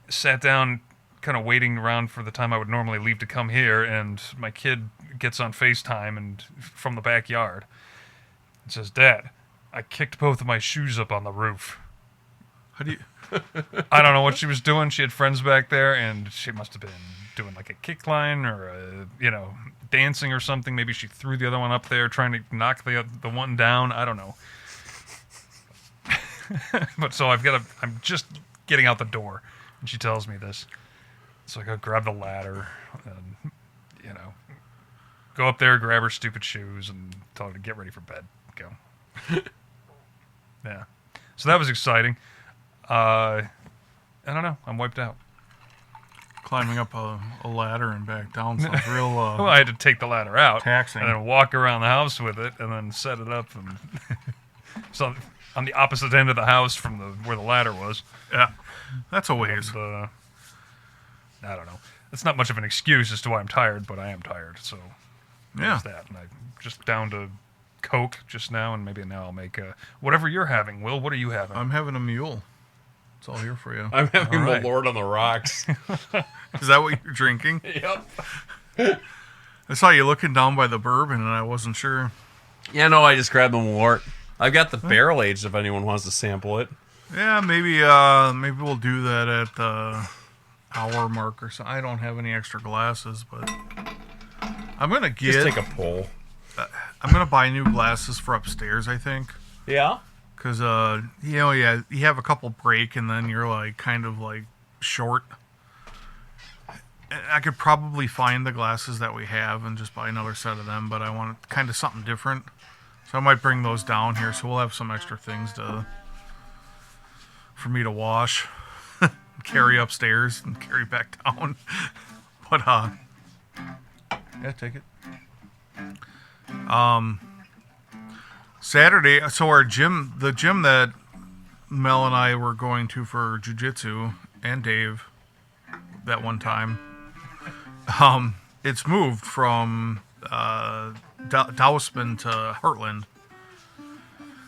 sat down, kind of waiting around for the time I would normally leave to come here. And my kid gets on FaceTime and from the backyard and says, "Dad, I kicked both of my shoes up on the roof." How do you? I don't know what she was doing. She had friends back there, and she must have been doing like a kick line or dancing or something. Maybe she threw the other one up there trying to knock the one down. I don't know. But so I'm just getting out the door, and she tells me this. So I go grab the ladder and go up there, grab her stupid shoes, and tell her to get ready for bed. Go. Yeah. So that was exciting. I don't know. I'm wiped out. Climbing up a ladder and back down sounds real well, I had to take the ladder out, taxing, and then walk around the house with it, and then set it up. And so on the opposite end of the house from where the ladder was. Yeah, that's a ways. And, I don't know. It's not much of an excuse as to why I'm tired, but I am tired. So there's that. And I'm just down to Coke just now, and maybe now I'll make whatever you're having. Will, what are you having? I'm having a mule. It's all here for you. I'm having the Lord on the Rocks. Is that what you're drinking? Yep. I saw you looking down by the bourbon, and I wasn't sure. Yeah, no, I just grabbed the Wart. I've got the barrel aged if anyone wants to sample it. Yeah, maybe we'll do that at the hour mark or so. I don't have any extra glasses, but I'm gonna get. Just take a pull. I'm gonna buy new glasses for upstairs, I think. Yeah. Because, you have a couple break and then you're, like, kind of, like, short. I could probably find the glasses that we have and just buy another set of them, but I want kind of something different. So I might bring those down here, so we'll have some extra things for me to wash, carry upstairs, and carry back down. But, yeah, take it. Saturday, so the gym that Mel and I were going to for jiu-jitsu, and Dave, that one time, it's moved from Dousman to Heartland.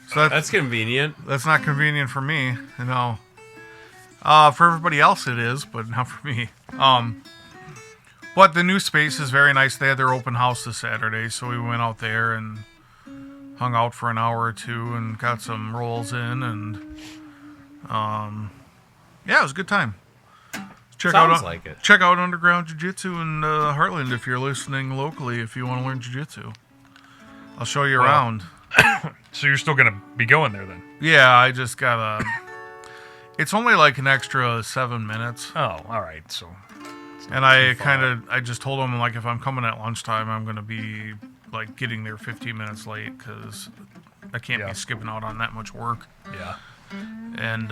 So That's convenient. That's not convenient for me, no. For everybody else it is, but not for me. But the new space is very nice. They had their open house this Saturday, so we went out there and hung out for an hour or two and got some rolls in, and yeah, it was a good time. Sounds like it. Check out Underground Jiu-Jitsu in Heartland if you're listening locally, if you want to learn Jiu-Jitsu. I'll show you around. So you're still gonna be going there then? Yeah, I just gotta... It's only like an extra 7 minutes. Oh, all right. So, and I just told them, like, if I'm coming at lunchtime, I'm going to be, like, getting there 15 minutes late because I can't be skipping out on that much work. Yeah. And,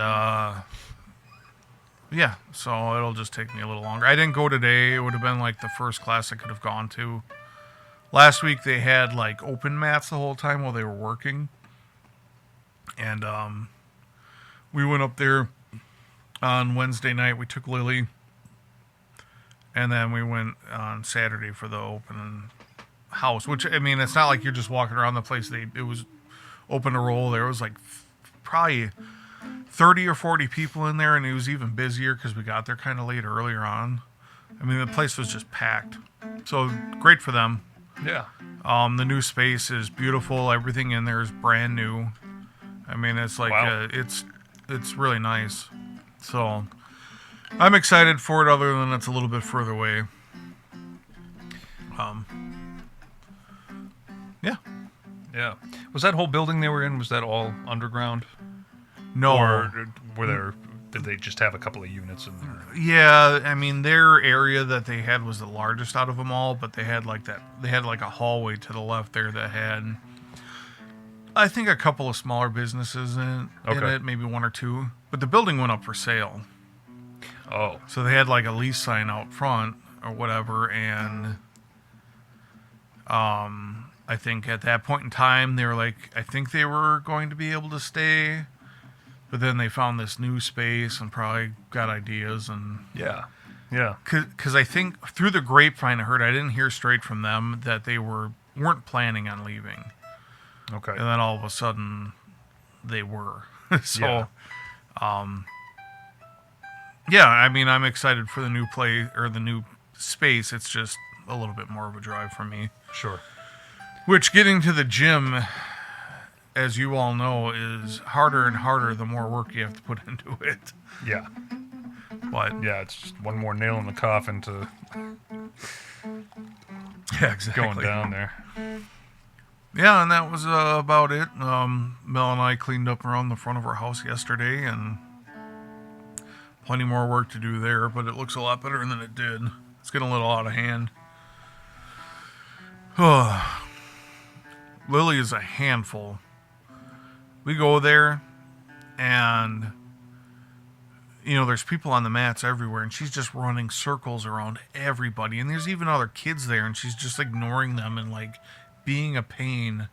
yeah, so it'll just take me a little longer. I didn't go today. It would have been, like, the first class I could have gone to. Last week they had, like, open mats the whole time while they were working. And, we went up there on Wednesday night. We took Lily. And then we went on Saturday for the open house. Which, I mean, it's not like you're just walking around the place. It was open to roll. There was like probably 30 or 40 people in there. And it was even busier because we got there kind of late earlier on. I mean, the place was just packed. So great for them. Yeah. The new space is beautiful. Everything in there is brand new. I mean, it's like, wow. It's really nice. So I'm excited for it, other than it's a little bit further away. Yeah. Yeah. Was that whole building they were in, was that all underground? No. Or did they just have a couple of units in there? Yeah, I mean, their area that they had was the largest out of them all, but they had like a hallway to the left there that had, I think, a couple of smaller businesses in it, maybe one or two. But the building went up for sale. Oh. So they had like a lease sign out front or whatever, and I think at that point in time they were like, I think they were going to be able to stay, but then they found this new space and probably got ideas and yeah. Because I think through the grapevine I heard, I didn't hear straight from them that they weren't planning on leaving. Okay. And then all of a sudden they were. So, yeah, I mean, I'm excited for the new play or the new space. It's just a little bit more of a drive for me. Sure. Which, getting to the gym, as you all know, is harder and harder the more work you have to put into it. Yeah. But yeah, it's just one more nail in the coffin to exactly. going down there. Yeah, and that was about it. Mel and I cleaned up around the front of our house yesterday, and plenty more work to do there, but it looks a lot better than it did. It's getting a little out of hand. Lily is a handful. We go there, and, you know, there's people on the mats everywhere, and she's just running circles around everybody, and there's even other kids there, and she's just ignoring them and, like, being a pain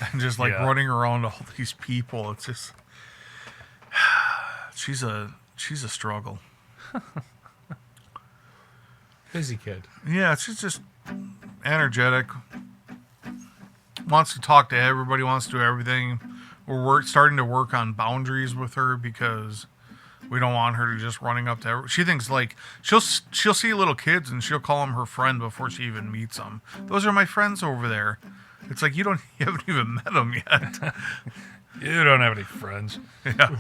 and just, like, running around all these people. It's just... She's a struggle. Busy kid. Yeah, she's just energetic. Wants to talk to everybody, wants to do everything. We're starting to work on boundaries with her because we don't want her to just running up to everybody. She thinks, like, she'll see little kids and she'll call them her friend before she even meets them. Those are my friends over there. It's like, you haven't even met them yet. You don't have any friends. Yeah.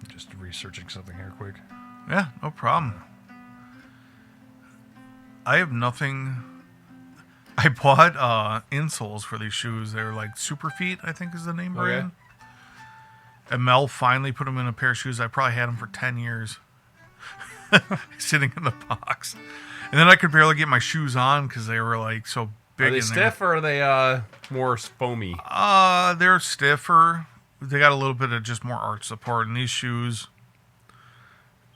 Just researching something here quick. Yeah, no problem. I have nothing. I bought insoles for these shoes. They're like Super Feet, I think is the name brand. And Mel finally put them in a pair of shoes. I probably had them for 10 years. Sitting in the box. And then I could barely get my shoes on because they were like so big. Are they stiff or are they more foamy? They're stiffer. They got a little bit of just more arch support. And these shoes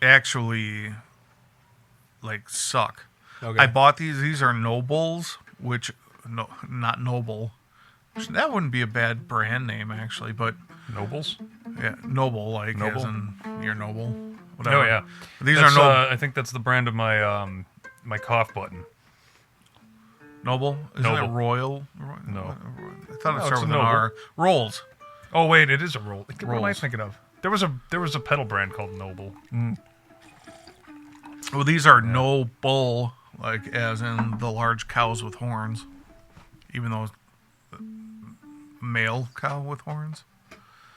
actually like suck. Okay. I bought these. These are Nobles, which not Noble. That wouldn't be a bad brand name actually, but Nobles? yeah, Noble, like Noble? as in you're noble. Whatever. Oh yeah. These That's, are Noble. I think that's the brand of my my cough button. Noble? Isn't Noble. it Royal? No. I thought it No, started it's with a an Noble. R. Rolls. Oh wait, it is a roll. What am I Rolls. thinking of? There was a pedal brand called Noble. Well, these are Noble, like as in the large cows with horns. Even though it's male cow with horns.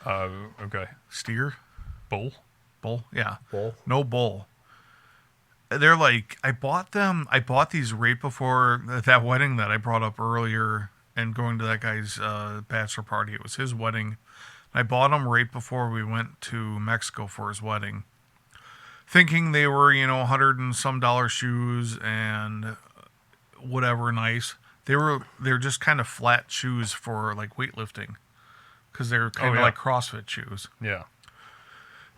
Okay. Steer. Bull. Bull. Yeah. Bull? No bull. They're like, I bought these right before that wedding that I brought up earlier and going to that guy's bachelor party. It was his wedding. I bought them right before we went to Mexico for his wedding. Thinking they were, $100 and some shoes and whatever nice. They're just kind of flat shoes for like weightlifting. Because they're kind of like CrossFit shoes. Yeah.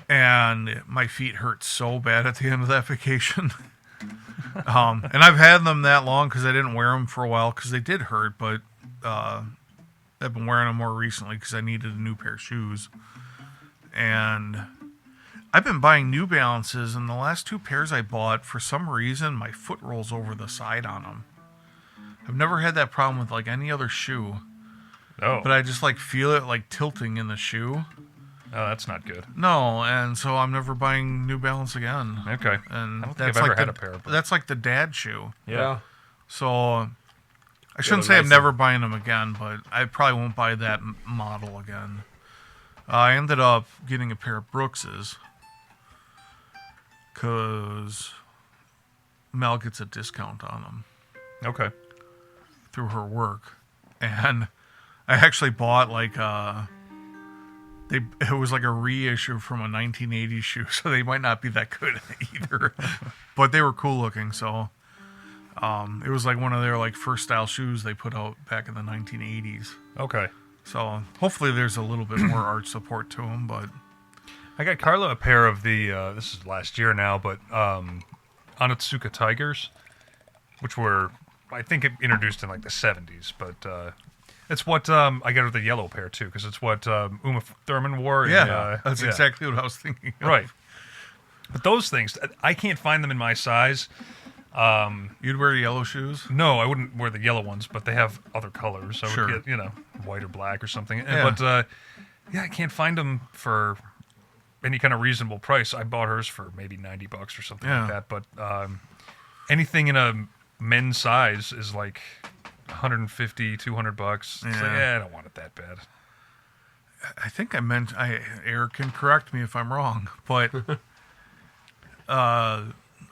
And my feet hurt so bad at the end of that vacation. And I've had them that long because I didn't wear them for a while because they did hurt, but I've been wearing them more recently because I needed a new pair of shoes. And I've been buying New Balances, and the last 2 pairs I bought, for some reason, my foot rolls over the side on them. I've never had that problem with like any other shoe, Oh. but I just like feel it like tilting in the shoe. Oh, that's not good. No, and so I'm never buying New Balance again. Okay. And I don't think that's I've ever like had a pair of them. that's like the dad shoe. Yeah. So I shouldn't they're say I'm nice never buying them again, but I probably won't buy that model again. I ended up getting a pair of Brookses because Mel gets a discount on them Okay. through her work, and I actually bought like it was like a reissue from a 1980s shoe, so they might not be that good either, but they were cool looking. So it was like one of their like first style shoes they put out back in the 1980s. Okay. So hopefully there's a little bit more arch support to them, but I got Carla a pair of the, this is last year now, but Onitsuka Tigers, which were, I think, introduced in like the 70s, but it's what, I got her the yellow pair too, because it's what Uma Thurman wore. yeah, that's exactly what I was thinking of. Right. But those things, I can't find them in my size. You'd wear yellow shoes? No, I wouldn't wear the yellow ones, but they have other colors. I Sure. would get, white or black or something. Yeah. But, I can't find them for any kind of reasonable price. I bought hers for maybe $90 or something Yeah. like that. But anything in a men's size is like $150, $200. It's like, Yeah. I don't want it that bad. I think I meant, Eric can correct me if I'm wrong, but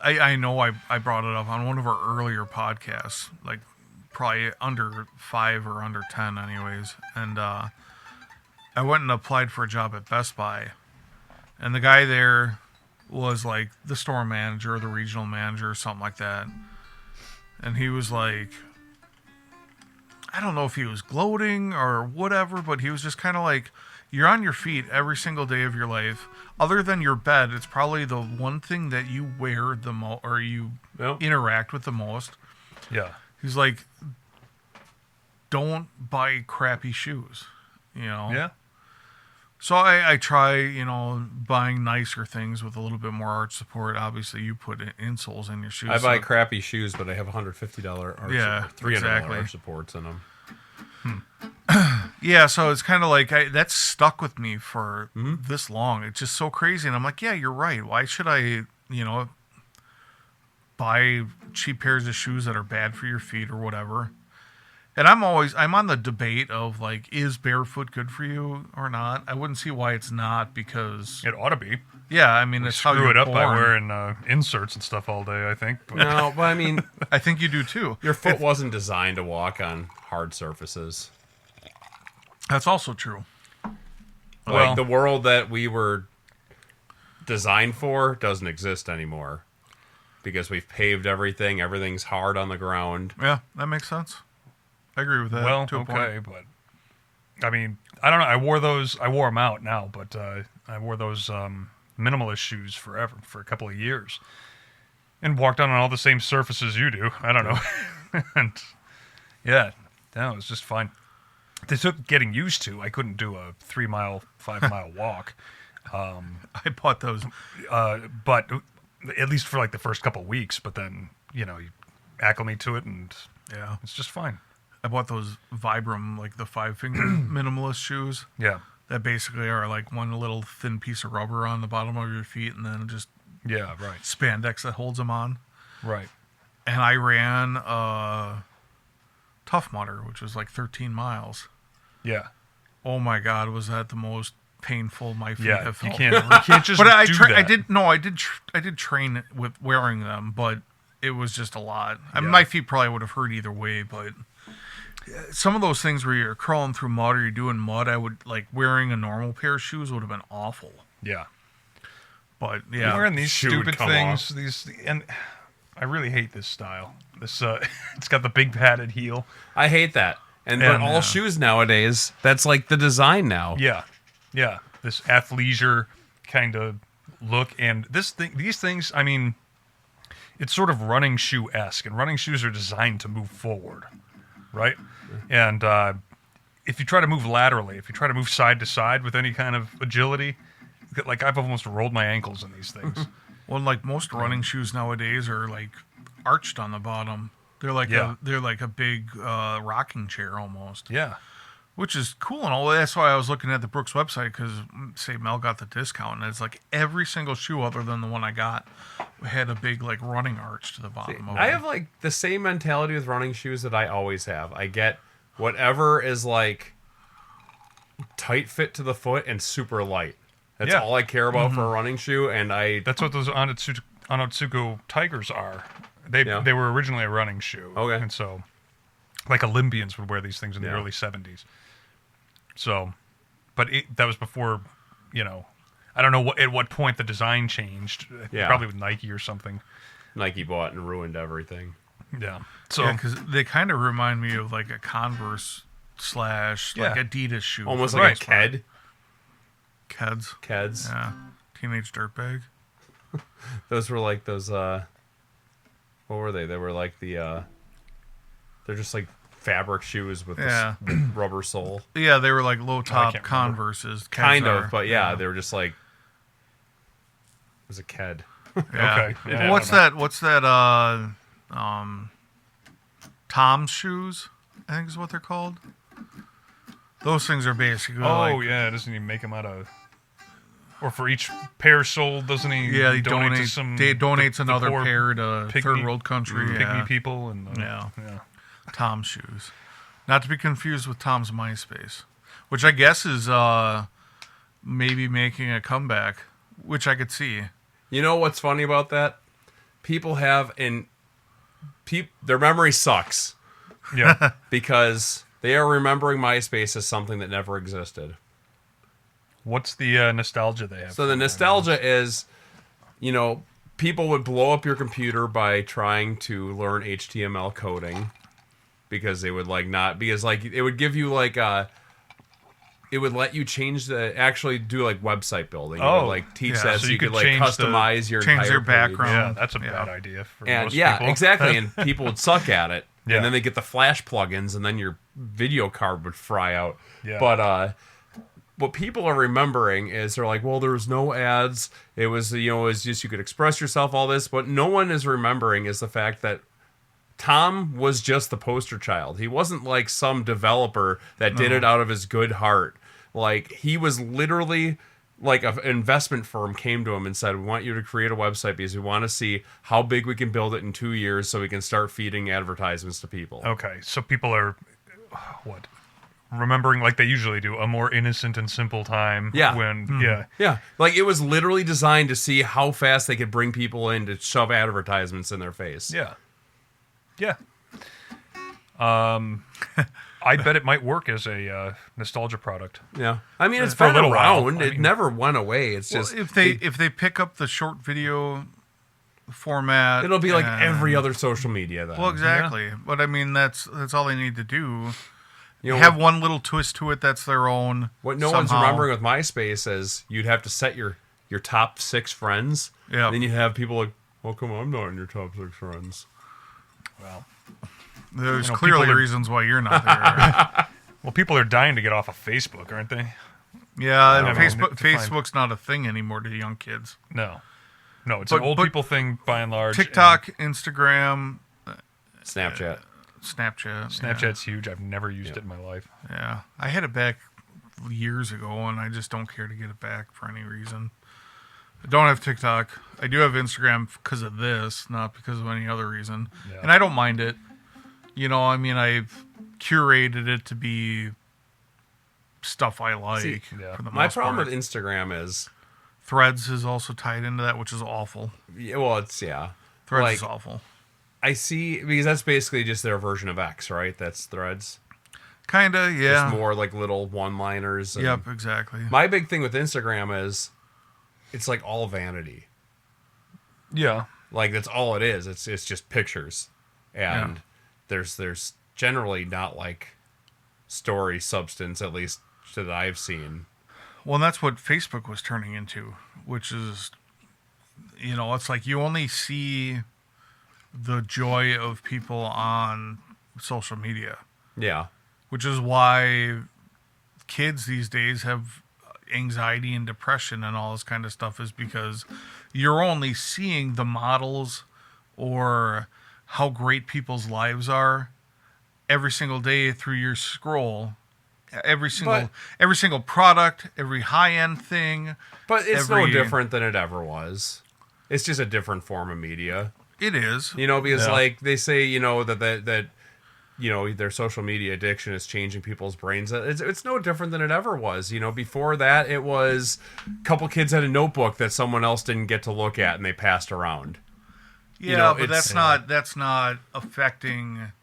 I know I brought it up on one of our earlier podcasts, like probably under 5 or under 10 anyways. And I went and applied for a job at Best Buy. And the guy there was like the store manager or the regional manager or something like that. And he was like, I don't know if he was gloating or whatever, but he was just kind of like, you're on your feet every single day of your life. Other than your bed, it's probably the one thing that you wear the most or you interact with the most. Yeah. He's like, don't buy crappy shoes, Yeah. So I try, buying nicer things with a little bit more arch support. Obviously, you put insoles in your shoes. I buy crappy shoes, but I have $150 arch Yeah, $300 exactly. arch supports in them. Yeah, so it's kind of like that's stuck with me for this long. It's just so crazy. And I'm like, yeah, you're right. Why should I, buy cheap pairs of shoes that are bad for your feet or whatever? And I'm on the debate of like, is barefoot good for you or not? I wouldn't see why it's not, because It ought to be. yeah, I mean, it's how Screw you're it up by born. wearing inserts and stuff all day, I think. But No, but I mean, I think you do too. your foot wasn't designed to walk on hard surfaces. That's also true. Well- Like the world that we were designed for doesn't exist anymore because we've paved everything. Everything's hard on the ground. Yeah, that makes sense. I agree with that. well, to a okay, point. but I mean, I don't know. I wore them out now, but I wore those minimalist shoes forever, for a couple of years, and walked on all the same surfaces you do. I don't know, and yeah, no, it was just fine. They took getting used to. I couldn't do a 3 mile, 5 mile walk, I bought those. but at least for like the first couple of weeks. But then you acclimate to it, and Yeah, it's just fine. I bought those Vibram, like the 5-finger minimalist shoes. Yeah, That basically are like one little thin piece of rubber on the bottom of your feet, and then just yeah, right, spandex that holds them on. right. And I ran Tough Mudder, which was like 13 miles. Yeah. Oh my God, was that the most painful my feet Yeah, have you felt? can't just But I do I that. did train with wearing them, but it was just a lot. I mean, Yeah. my feet probably would have hurt either way, but some of those things where you're crawling through mud or you're doing mud, I would like wearing a normal pair of shoes would have been awful. Yeah. But You're yeah, wearing these Shoe would stupid come things, off. and I really hate this style. This it's got the big padded heel. I hate that. But And, all shoes nowadays, that's like the design now. Yeah, yeah. This athleisure kind of look, and these things. I mean, it's sort of running shoe esque, and running shoes are designed to move forward, right? And if you try to move laterally, if you try to move side to side with any kind of agility, like I've almost rolled my ankles in these things. well, like most running shoes nowadays are like arched on the bottom. They're like Yeah. they're like a big rocking chair almost. Yeah, Which is cool and all. That's why I was looking at the Brooks website, because say Mel got the discount, and it's like every single shoe other than the one I got had a big like running arch to the bottom of I it. have like the same mentality with running shoes that I always have. I get whatever is like tight fit to the foot and super light. That's Yeah. all I care about for a running shoe, and that's what those Onitsuka Tigers are. They Yeah. they were originally a running shoe. Okay. And so, like Olympians would wear these things in the Yeah. early 70s. So, but that was before, I don't know at what point the design changed. Yeah. Probably with Nike or something. Nike bought and ruined everything. Yeah. So, Yeah, because they kind of remind me of like a Converse / like Yeah. Adidas shoe. Almost for the like most a part. Ked. Keds. Keds. Yeah. Teenage dirtbag. Those were like those. What were they? They were like they're just like fabric shoes with Yeah. this rubber sole. Yeah, they were like low top can't remember. Converses. Keds Kind are. of, but yeah, they were just like. It was a Ked. Yeah. Okay. Yeah, I What's don't know. that? What's that? Tom's shoes, I think is what they're called. Those things are basically oh, like, yeah. Doesn't he make them out of. Or for each pair sold, doesn't he? yeah, he donate to donates. some. They donates the another poor pair to pygmy- third world country. Pygmy Yeah. people. And Yeah. Yeah. Tom's shoes, not to be confused with Tom's MySpace, which I guess is maybe making a comeback, which I could see. You know what's funny about that? People have their memory sucks Yeah. because they are remembering MySpace as something that never existed. What's the nostalgia they have? So the nostalgia is, people would blow up your computer by trying to learn HTML coding because they would because it would give you it would let you actually do like website building. It Oh, would like teach yeah, that so so you you could could like change customize your change entire their page. background. Yeah, that's a Yeah. bad idea for And most yeah, people. exactly. And people would suck at it. Yeah. And then they get the Flash plugins, and then your video card would fry out. Yeah. But what people are remembering is they're like, well, there was no ads. It was it was just you could express yourself, all this. What no one is remembering is the fact that Tom was just the poster child. He wasn't like some developer that did it out of his good heart. Like, he was literally like an investment firm came to him and said, we want you to create a website because we want to see how big we can build it in 2 years so we can start feeding advertisements to people. Okay, so people are what? Remembering, like they usually do, a more innocent and simple time. Yeah. When, Yeah, like it was literally designed to see how fast they could bring people in to shove advertisements in their face. Yeah. Yeah. I bet it might work as a nostalgia product. Yeah, I mean it's For a been little while. around. I It mean- never went away. It's Well, just if they pick up the short video format, it'll be like and- every other social media then. Well, exactly. But I mean, that's all they need to do. You know, Have one little twist to it that's their own. what no one's somehow. remembering with MySpace is you'd have to set your top 6 friends. Yeah. And then you have people like, well, come on, I'm not in your top 6 friends. Well, There's You know, clearly people are- reasons why you're not there. well, people are dying to get off of Facebook, aren't they? Yeah, I mean, Facebook. to find- Facebook's not a thing anymore to young kids. No. No, it's But- an old but people thing by and large. TikTok, Instagram, Snapchat. Snapchat. and Snapchat's huge. I've never used it in my life. Yeah, I had it back years ago, and I just don't care to get it back for any reason. I don't have TikTok. I do have Instagram because of this, not because of any other reason. Yeah. And I don't mind it. You know, I mean, I've curated it to be stuff I like. See, yeah. for the My most problem part. with Instagram is, Threads is also tied into that, which is awful. yeah, well, it's yeah. Threads Like, is awful. I see because that's basically just their version of X, right? That's Threads. Kinda, yeah. Just more like little one-liners. and- Yep, exactly. My big thing with Instagram is, it's like all vanity. Yeah. Like that's all it is. It's just pictures, and there's generally not like story substance, at least that I've seen. Well, and that's what Facebook was turning into, which is, you know, it's like you only see the joy of people on social media, Yeah, which is why kids these days have anxiety and depression and all this kind of stuff, is because you're only seeing the models or how great people's lives are every single day through your scroll. Every single product, every high-end thing. but it's no Every- different than it ever was. It's just a different form of media, It is. you know. Because Yeah. like they say, you know that you know their social media addiction is changing people's brains. It's no different than it ever was. You know, before that it was a couple kids had a notebook that someone else didn't get to look at and they passed around. Yeah, you know, but it's- that's not affecting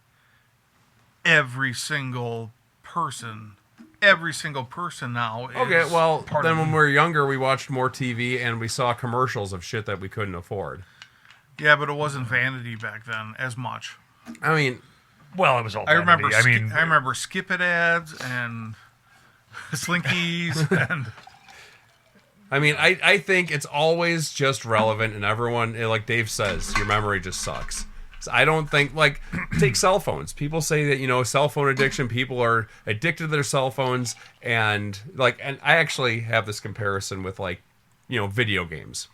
every single person. Every single person now is Okay, well, part then of when we were younger, we watched more TV and we saw commercials of shit that we couldn't afford. Yeah, but it wasn't vanity back then as much. I mean, Well, it was all I remember vanity. I remember Skip It ads and Slinkies and I think it's always just relevant, and everyone, like Dave says, your memory just sucks. So I don't think, like, take cell phones. People say that, you know, cell phone addiction, people are addicted to their cell phones, and I actually have this comparison with, like, you know, video games.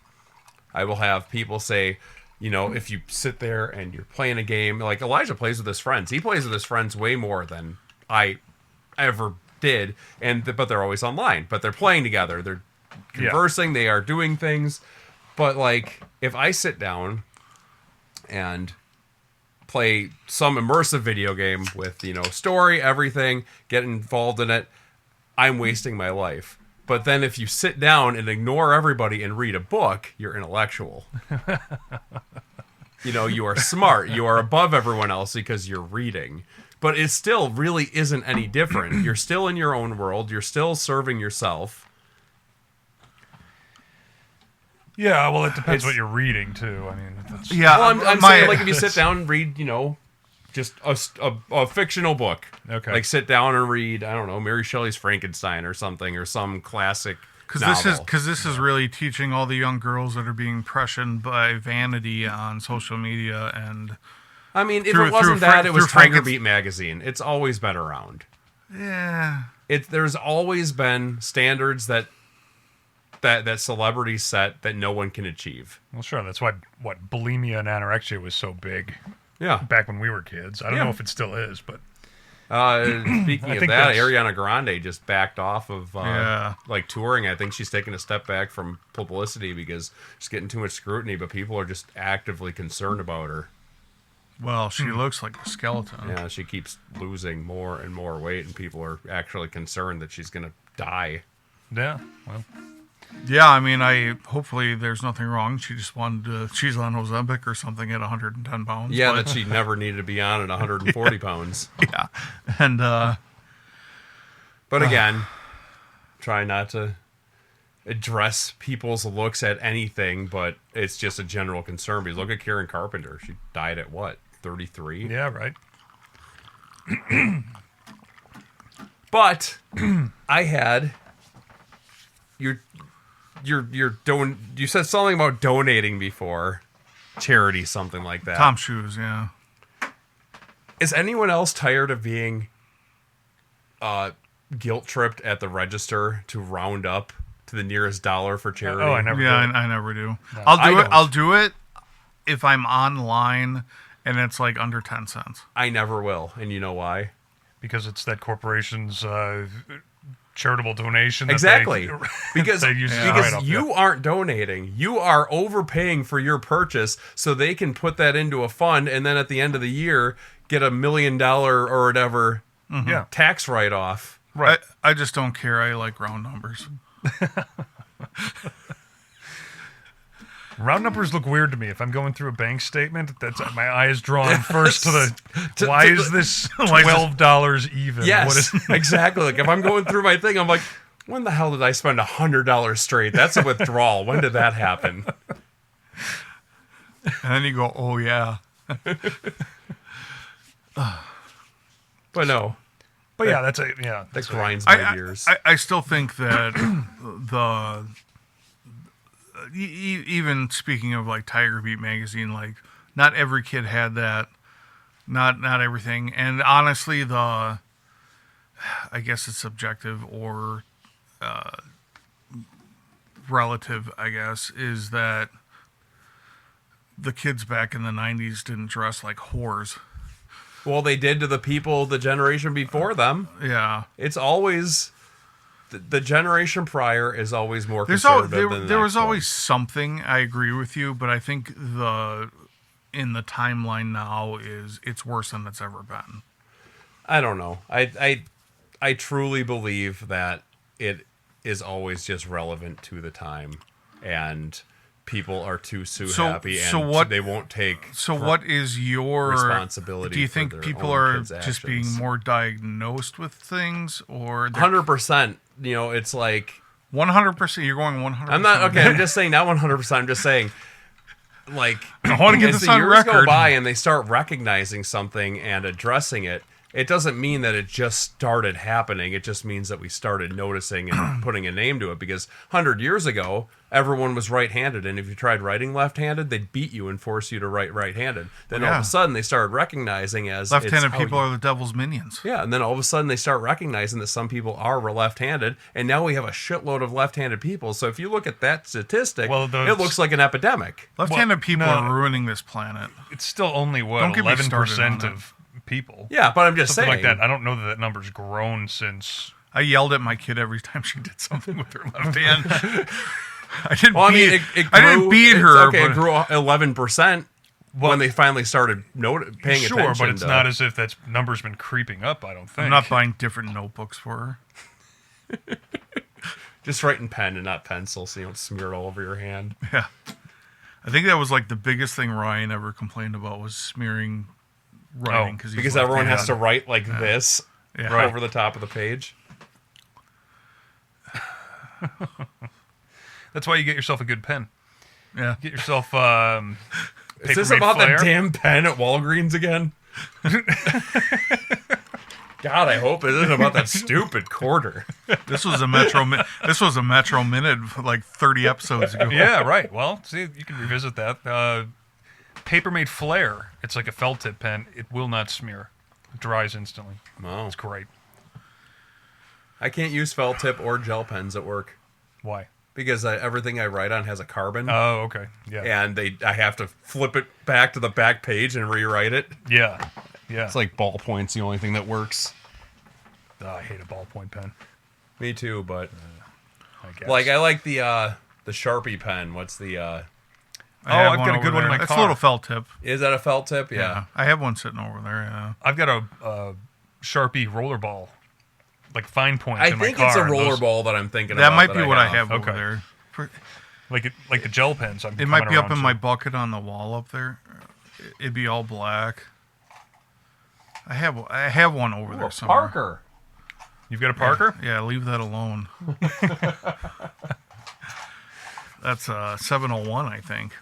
I will have people say, you know, if you sit there and you're playing a game, like Elijah plays with his friends. He plays with his friends way more than I ever did, but they're always online. But they're playing together. They're conversing. They are doing things. But like, if I sit down and play some immersive video game with, you know, story, everything, get involved in it, I'm wasting my life. But then if you sit down and ignore everybody and read a book, you're intellectual. You know, you are smart. You are above everyone else because you're reading. But it still really isn't any different. You're still in your own world. You're still serving yourself. Yeah, well, it depends what you're reading, too. I mean, that's, yeah. Well, I'm my- saying, like, if you sit down and read, you know, just a fictional book. Okay. Like, sit down and read, I don't know, Mary Shelley's Frankenstein or something, or some classic novel. This is really teaching all the young girls that are being pressured by vanity on social media and I mean, if through- it wasn't through that, Frank- it was through Tiger Franken- Beat magazine. It's always been around. yeah. There's always been standards that celebrities set that no one can achieve. well, sure. That's why bulimia and anorexia was so big Yeah. back when we were kids. I don't Yeah. know if it still is, but Speaking I of think that, that's- Ariana Grande just backed off of Yeah. like touring. I think she's taking a step back from publicity because she's getting too much scrutiny, but people are just actively concerned about her. Well, she looks like a skeleton. Yeah, she keeps losing more and more weight, and people are actually concerned that she's going to die. Yeah. Well, Yeah, I mean, hopefully there's nothing wrong. She just wanted to. She's on Ozempic or something at 110 pounds. Yeah, but, that she never needed to be on at 140 pounds. yeah, and But again, try not to address people's looks at anything, but it's just a general concern. Because look at Karen Carpenter. She died at what, 33? yeah, right. But I had you said something about donating before charity, something like that. Tom Shoes. Yeah. Is anyone else tired of being guilt tripped at the register to round up to the nearest dollar for charity? Oh, I never. Yeah, do it. I never do. No. I'll do I it. don't. I'll do it if I'm online and it's like under 10 cents. I never will, and you know why? Because it's that corporation's charitable donation. That Exactly. They, Because, they use as a because write-off, you aren't donating. You are overpaying for your purchase so they can put that into a fund and then at the end of the year get $1 million or whatever Yeah. tax write-off. Right. I just don't care. I like round numbers. Round numbers look weird to me. If I'm going through a bank statement, that's my eye is drawn first to the. Why is this $12 even? Yes, What is, exactly. Like if I'm going through my thing, I'm like, when the hell did I spend $100 straight? That's a withdrawal. When did that happen? And then you go, oh, yeah. But no, but yeah, that's a yeah. that grinds my gears. I still think that even speaking of like Tiger Beat magazine, like not every kid had that, not everything. And honestly, I guess it's subjective or relative, I guess, is that the kids back in the 90s didn't dress like whores. Well, they did to the people the generation before them. Yeah. It's always the generation prior is always more There's conservative than the there was next one. always something. I agree with you, but I think in the timeline now it's worse than it's ever been. I don't know. I truly believe that it is always just relevant to the time, and people are too happy, and they won't take. So what is your responsibility? Do you for think their people own are kids' just being actions. more diagnosed with things, or 100%? You know, it's like 100%? You're going 100%. I'm not okay. I'm just saying not 100%. I'm just saying, like, I want to get as this the on years go record. by and they start recognizing something and addressing it, it doesn't mean that it just started happening. It just means that we started noticing and putting a name to it. Because 100 years ago, everyone was right-handed, and if you tried writing left-handed, they'd beat you and force you to write right-handed. Then all of Yeah. a sudden, they started recognizing as Left-handed it's how people you- are the devil's minions. Yeah, and then all of a sudden they start recognizing that some people are left-handed, and now we have a shitload of left-handed people. So if you look at that statistic, Well, it looks like an epidemic. Left-handed Well, people no. are ruining this planet. It's still only Don't get me 11% started on it. of people. Yeah, but I'm just Something saying. like that. I don't know that number's grown since. I yelled at my kid every time she did something with her left hand. I didn't Well, I beat. mean, it I didn't grew- beat it's her. Okay, it but grew 11% when they finally started paying Sure, attention. but it's to- not as if that number's been creeping up. I don't think. I'm not buying different notebooks for her. just write in pen and not pencil, so you don't smear it all over your hand. Yeah. I think that was like the biggest thing Ryan ever complained about was smearing writing Oh, Because everyone has to write like this Yeah. over the top of the page. That's why you get yourself a good pen. Yeah. Get yourself. Is this Paper-made about flare. the damn pen at Walgreens again? God, I hope it isn't about that stupid quarter. This was a Metro Minute like 30 episodes ago. Yeah, right. Well, see, you can revisit that. Paper-made flare. It's like a felt tip pen. It will not smear. It dries instantly. Oh. It's great. I can't use felt tip or gel pens at work Why? because everything I write on has a carbon, Oh, okay. Yeah. and I have to flip it back to the back page and rewrite it. Yeah. Yeah. It's like ballpoint's the only thing that works. I hate a ballpoint pen. Me too, but I guess. like I like the Sharpie pen. What's the I have I've got a good over one in there. my It's a car. little felt tip. Is that a felt tip? Yeah. I have one sitting over there. Yeah. I've got a Sharpie rollerball, like fine point I in my think car. it's a and those- rollerball that I'm thinking That about. might be what I have Okay. over there. like the gel pens. It might be up in my bucket on the wall up there. It'd be all black. I have one over there somewhere. Parker. You've got a Parker? Yeah, leave that alone. That's 701, I think.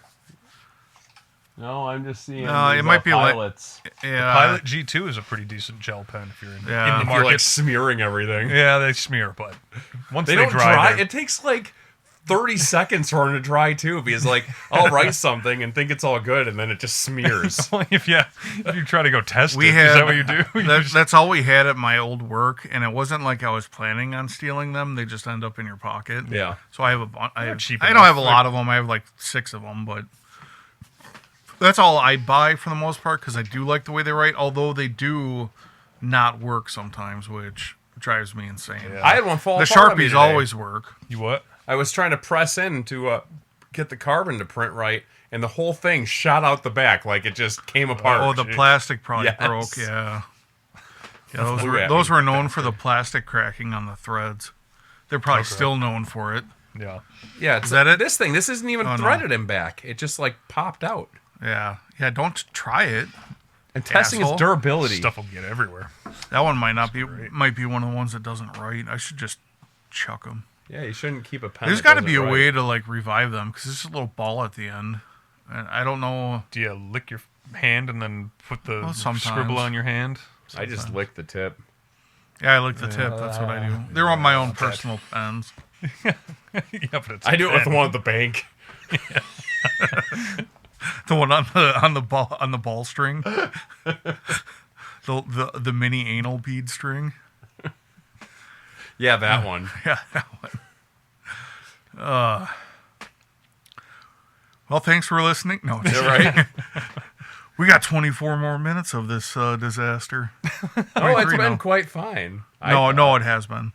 No, I'm just seeing. it might be like- pilots. Yeah. Pilot G2 is a pretty decent gel pen if you're in, Yeah. in If the you're market. like smearing everything. Yeah, they smear, but once They they don't dry, It takes like 30 seconds for them to dry too. Because like I'll write something and think it's all good, and then it just smears. if you try to go test We it, had, is that what you do? You just- that's all we had at my old work, and it wasn't like I was planning on stealing them. They just end up in your pocket. Yeah. So I have a bunch. I cheap don't enough. have a lot of them. I have like 6 of them, but that's all I buy for the most part because I do like the way they write. Although they do not work sometimes, which drives me insane. Yeah. I had one fall The apart on me Sharpies today. always work. You what? I was trying to press in to get the carbon to print right, and the whole thing shot out the back like it just came apart. Oh, the plastic probably Yes. broke. Yeah. Yeah, Flew at those me. were known for the plastic cracking on the threads. They're probably Okay. still known for it. Yeah. Yeah, it's Is that it? This thing, this isn't even Oh, no. threaded in back. It just like popped out. Yeah. Yeah, don't try it. And testing Asshole. its durability. Stuff will get everywhere. That one might not be. Might be one of the ones that doesn't write. I should just chuck them. Yeah, you shouldn't keep a pen. There's got got to be a way to like revive them because there's a little ball at the end, and I don't know. Do you lick your hand and then put the Well, sometimes. scribble on your hand? I just licked the tip. Yeah, I like the tip. That's what I do. They're on my own personal pens. Yeah, but it's I do it with the pen. one at the bank. The one on the ball string. the mini anal bead string. Yeah, that one. Yeah, that one. Well, thanks for listening. No, You're right. we got 24 more minutes of this disaster. Oh, it's 23 been now. quite fine. No, it has been.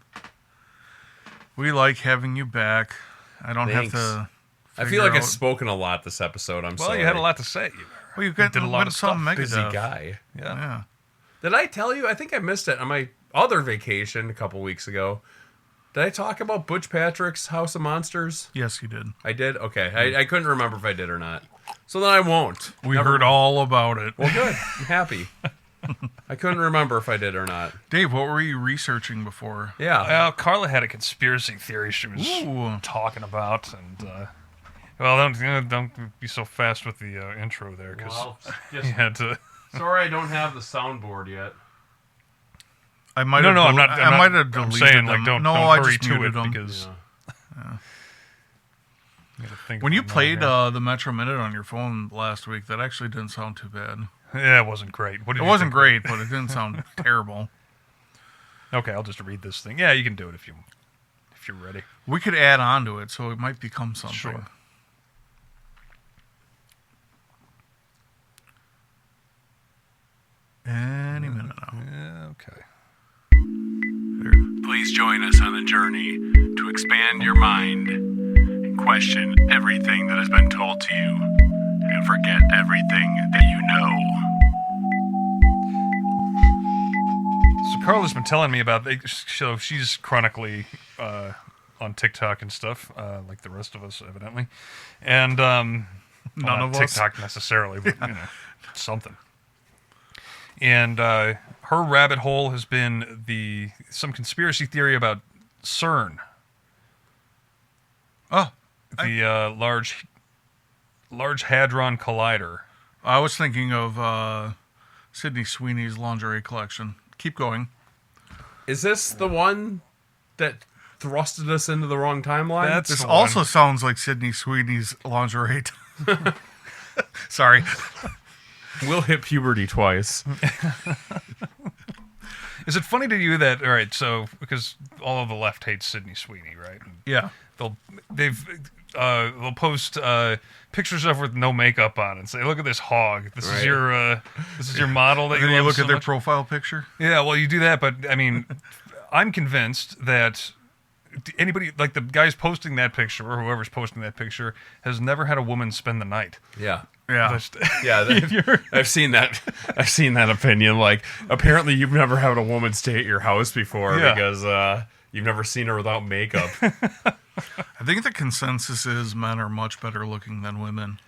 We like having you back. I don't Thanks. have to. I feel like figure I've out- spoken a lot this episode. I'm Well, sorry. you had a lot to say. Well, you got did a lot of some stuff. Busy Megadeth. guy. Yeah. Yeah. Did I tell you? I think I missed it on my other vacation a couple weeks ago. Did I talk about Butch Patrick's House of Monsters? Yes, you did. I did? Okay. I couldn't remember if I did or not. So then I won't. We heard all about it. Well, good. I'm happy. I couldn't remember if I did or not. Dave, what were you researching before? Yeah. Well, Carla had a conspiracy theory she was Ooh. talking about, and well, don't be so fast with the intro there, because Well, you just, had to. sorry I don't have the soundboard yet. I might No, have no, I'm not. I might have I'm deleted saying them. like don't I hurry just to muted it them. because. You gotta think When of you them played out here. the Metro Minute on your phone last week, that actually didn't sound too bad. Yeah, it wasn't great. What did It you wasn't think? great, but it didn't sound terrible. Okay, I'll just read this thing. Yeah, you can do it if you're ready. We could add on to it, so it might become something. Sure. Any minute now. Yeah, okay. Please join us on a journey to expand your mind and question everything that has been told to you and forget everything that you know. So Carla's been telling me about. So she's chronically on TikTok and stuff, like the rest of us, evidently, and None not of us. TikTok necessarily, but something. And her rabbit hole has been some conspiracy theory about CERN, Oh, the Large Hadron Collider. I was thinking of Sydney Sweeney's lingerie collection. Keep going. Is this the one that thrusted us into the wrong timeline? That's This the also one. sounds like Sydney Sweeney's lingerie. Sorry. We'll hit puberty twice. Is it funny to you that so because all of the left hates Sydney Sweeney, right? Yeah. They'll post pictures of her with no makeup on and say, "Look at this hog. This is Right. your model that Then you love look so at their much." profile picture. Yeah, well, you do that, but I mean, I'm convinced that anybody, like the guys posting that picture or whoever's posting that picture, has never had a woman spend the night. Yeah. Yeah. Just- Yeah, I've seen that. I've seen that opinion. Like, apparently, you've never had a woman stay at your house before Yeah. because you've never seen her without makeup. I think the consensus is men are much better looking than women.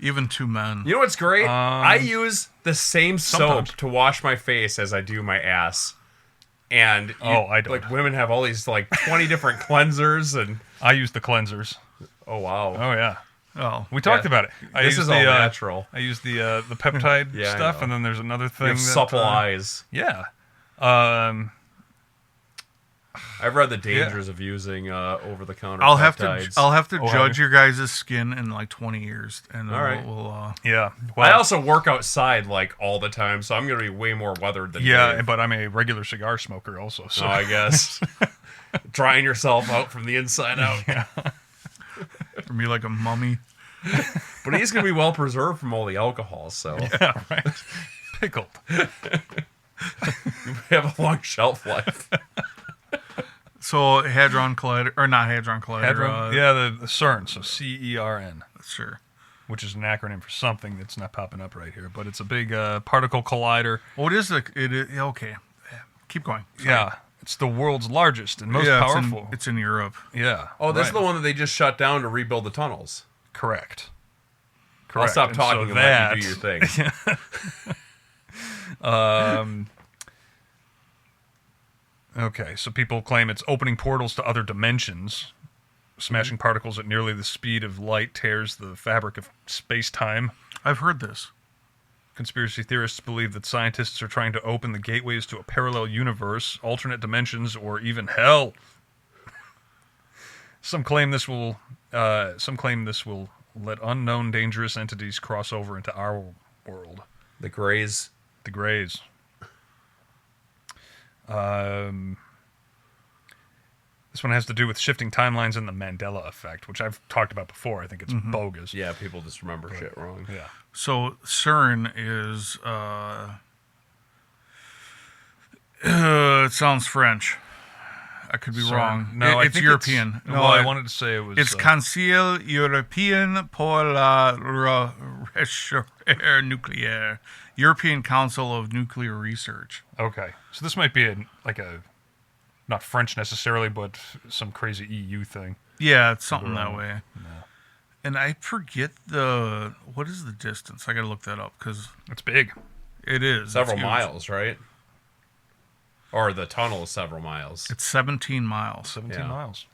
Even two men. You know what's great? I use the same sometimes. soap to wash my face as I do my ass. And I don't. Like, women have all these like 20 different cleansers, and I use the cleansers. oh wow, Oh yeah, Oh. we talked Yeah. about it. I this use is the, all natural. I use the peptide Yeah, I stuff, know. and then there's another You thing. have that, supple eyes. Yeah. I've read the dangers of using over-the-counter I'll peptides. have to Oh, have judge you? your guys' skin in like 20 years, and then All right. we'll Yeah. I Well, also work outside like all the time, so I'm going to be way more weathered than yeah, Dave. but I'm a regular cigar smoker also. So So I guess drying yourself out from the inside out. for me like a mummy. But he's going to be well preserved from all the alcohol, so yeah, right. Pickled. we have a long shelf life. So Hadron Collider, or not Hadron Collider? Hadron, yeah, the CERN, so CERN, Sure. which is an acronym for something that's not popping up right here, but it's a big particle collider. What is it? Okay. Keep going. Sorry. Yeah, it's the world's largest and most Yeah, powerful. It's in Europe. Yeah. Oh, this is right. the one that they just shut down to rebuild the tunnels. Correct. I'll stop And talking so and let you do your thing. Okay, so people claim it's opening portals to other dimensions. Smashing particles at nearly the speed of light tears the fabric of space-time. I've heard this. Conspiracy theorists believe that scientists are trying to open the gateways to a parallel universe, alternate dimensions, or even hell. Some claim this will let unknown dangerous entities cross over into our world. The Greys. The Greys. This one has to do with shifting timelines and the Mandela effect, which I've talked about before. I think it's bogus. Yeah, people just remember shit wrong. Yeah. So CERN is it sounds French. I could be CERN. wrong. No, I it's think European. Well, I wanted to say it was. It's Conseil Européen pour la Recherche Nucléaire, European Council of Nuclear Research. Okay, so this might be a not French necessarily, but some crazy EU thing. Yeah, it's something that Wrong. way. And I forget what is the distance? I got to look that up because It's big. it is Several it's huge. miles, right? Or the tunnel is several miles. It's 17 miles. 17 Yeah. miles.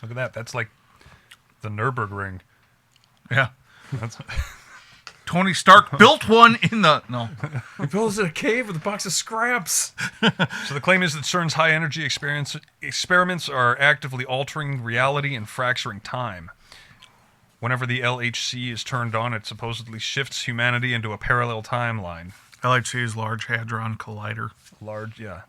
Look at that. That's like the Nürburgring. Yeah. That's, Tony Stark built one in the no. He builds a cave with a box of scraps. so the claim is that CERN's high-energy experiments are actively altering reality and fracturing time. Whenever the LHC is turned on, it supposedly shifts humanity into a parallel timeline. LHC's Large Hadron Collider. Large, yeah.